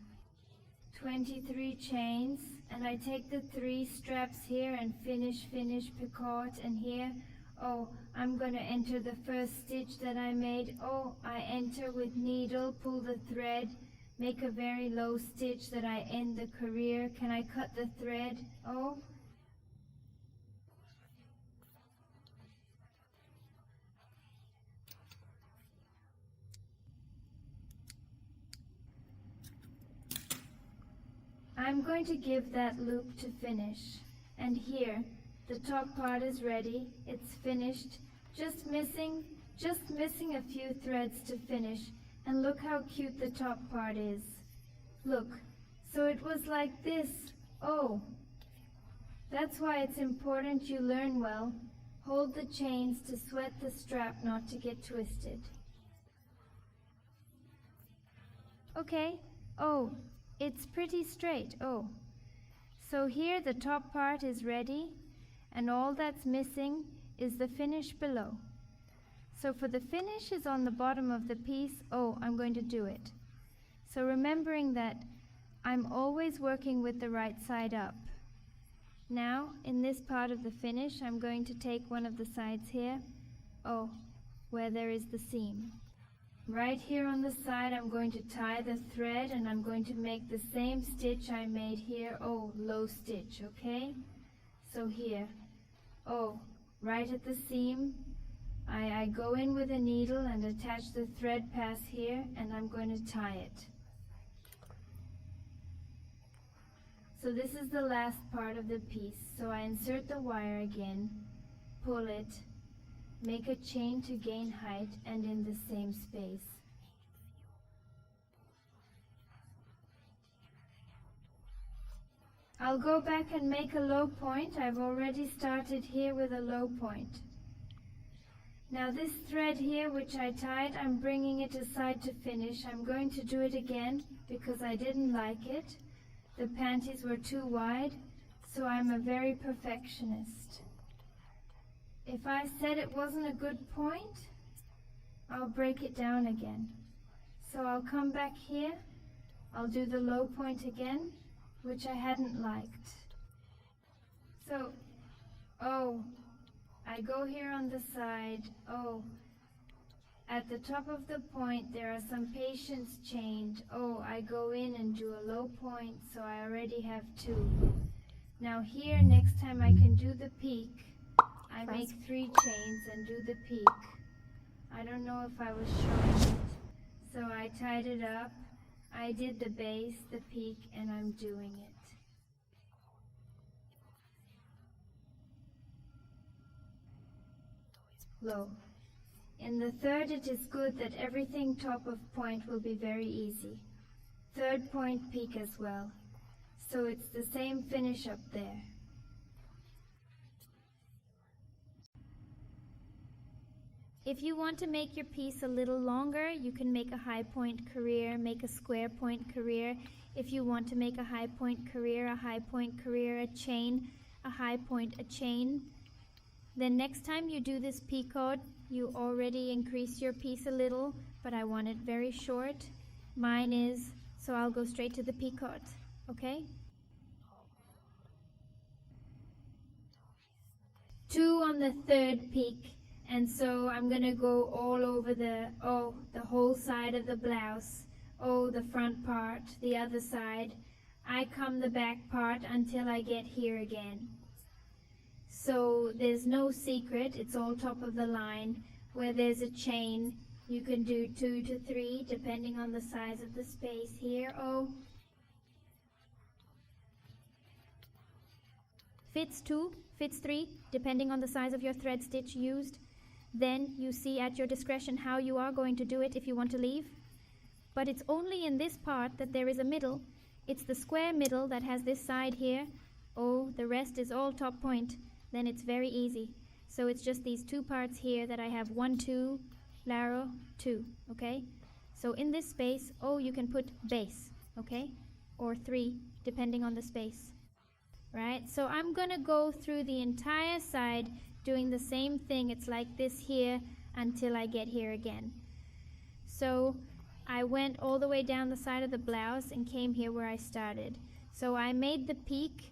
23 chains, and I take the 3 straps here and finish, picot, and here, oh, I'm going to enter the first stitch that I made. Oh, I enter with needle, pull the thread, make a very low stitch that I end the career. Can I cut the thread? Oh. I'm going to give that loop to finish. And here, the top part is ready. It's finished. Just missing a few threads to finish. And look how cute the top part is. Look, so it was like this. Oh, that's why it's important you learn well. Hold the chains to sweat the strap not to get twisted. Okay, oh, it's pretty straight, oh. So here the top part is ready, and all that's missing is the finish below. So for the finish is on the bottom of the piece, oh, I'm going to do it. So remembering that I'm always working with the right side up. Now, in this part of the finish, I'm going to take one of the sides here, oh, where there is the seam. Right here on the side, I'm going to tie the thread and I'm going to make the same stitch I made here. Oh, low stitch, okay? So here, oh, right at the seam, I go in with a needle and attach the thread pass here, and I'm going to tie it. So this is the last part of the piece. So I insert the wire again, pull it, make a chain to gain height, and in the same space. I'll go back and make a low point. I've already started here with a low point. Now this thread here which I tied, I'm bringing it aside to finish. I'm going to do it again because I didn't like it. The panties were too wide, so I'm a very perfectionist. If I said it wasn't a good point, I'll break it down again. So I'll come back here, I'll do the low point again, which I hadn't liked. So, I go here on the side, at the top of the point there are some patients chained. I go in and do a low point, so I already have 2. Now here, next time I can do the peak, I make 3 chains and do the peak. I don't know if I was showing it. So I tied it up, I did the base, the peak, and I'm doing it. Low. In the third, it is good that everything top of point will be very easy. Third point peak as well. So it's the same finish up there. If you want to make your piece a little longer, you can make a high point career, make a square point career. If you want to make a high point career, a high point career, a chain, a high point, a chain. Then next time you do this picot, you already increase your piece a little, but I want it very short. Mine is, so I'll go straight to the picot, okay? 2 on the third peak. And so I'm going to go all over the whole side of the blouse. The front part, the other side. I come the back part until I get here again. So there's no secret, it's all top of the line. Where there's a chain, you can do 2 to 3 depending on the size of the space here. Fits 2, fits 3, depending on the size of your thread stitch used. Then you see at your discretion how you are going to do it if you want to leave. But it's only in this part that there is a middle. It's the square middle that has this side here. The rest is all top point. Then it's very easy. So it's just these 2 parts here that I have 1, 2, Laro, 2, okay? So in this space, you can put base, okay? Or 3, depending on the space, right? So I'm gonna go through the entire side doing the same thing. It's like this here until I get here again. So I went all the way down the side of the blouse and came here where I started. So I made the peak,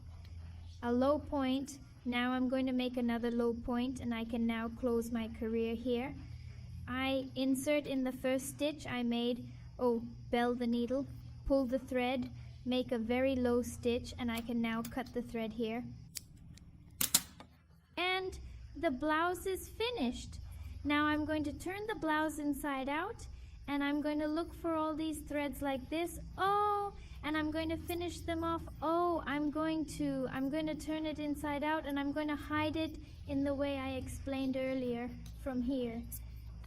a low point. Now I'm going to make another low point, and I can now close my career here. I insert in the first stitch I made, bell the needle, pull the thread, make a very low stitch, and I can now cut the thread here. And the blouse is finished. Now I'm going to turn the blouse inside out, and I'm going to look for all these threads like this. And I'm going to finish them off. I'm going to turn it inside out, and I'm going to hide it in the way I explained earlier from here,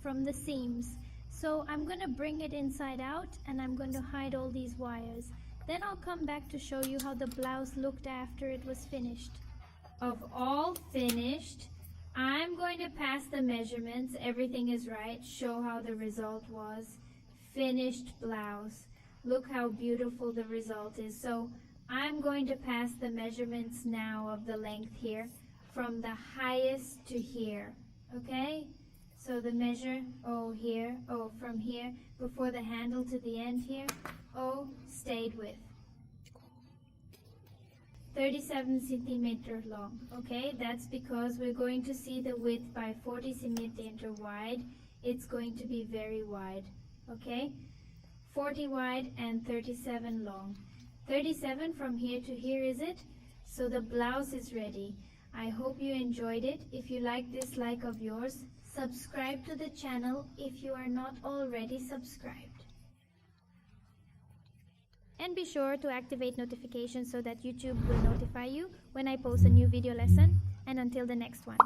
from the seams. So I'm going to bring it inside out, and I'm going to hide all these wires. Then I'll come back to show you how the blouse looked after it was finished. Of all finished, I'm going to pass the measurements. Everything is right. Show how the result was. Finished blouse. Look how beautiful the result is. So I'm going to pass the measurements now of the length here from the highest to here. Okay? So the measure, here, from here, before the handle to the end here, stayed with. 37 centimeter long. Okay, that's because we're going to see the width by 40 centimeter wide. It's going to be very wide. Okay? 40 wide and 37 long. 37 from here to here, is it? So the blouse is ready. I hope you enjoyed it. If you like this like of yours, subscribe to the channel if you are not already subscribed. And be sure to activate notifications so that YouTube will notify you when I post a new video lesson. And until the next one.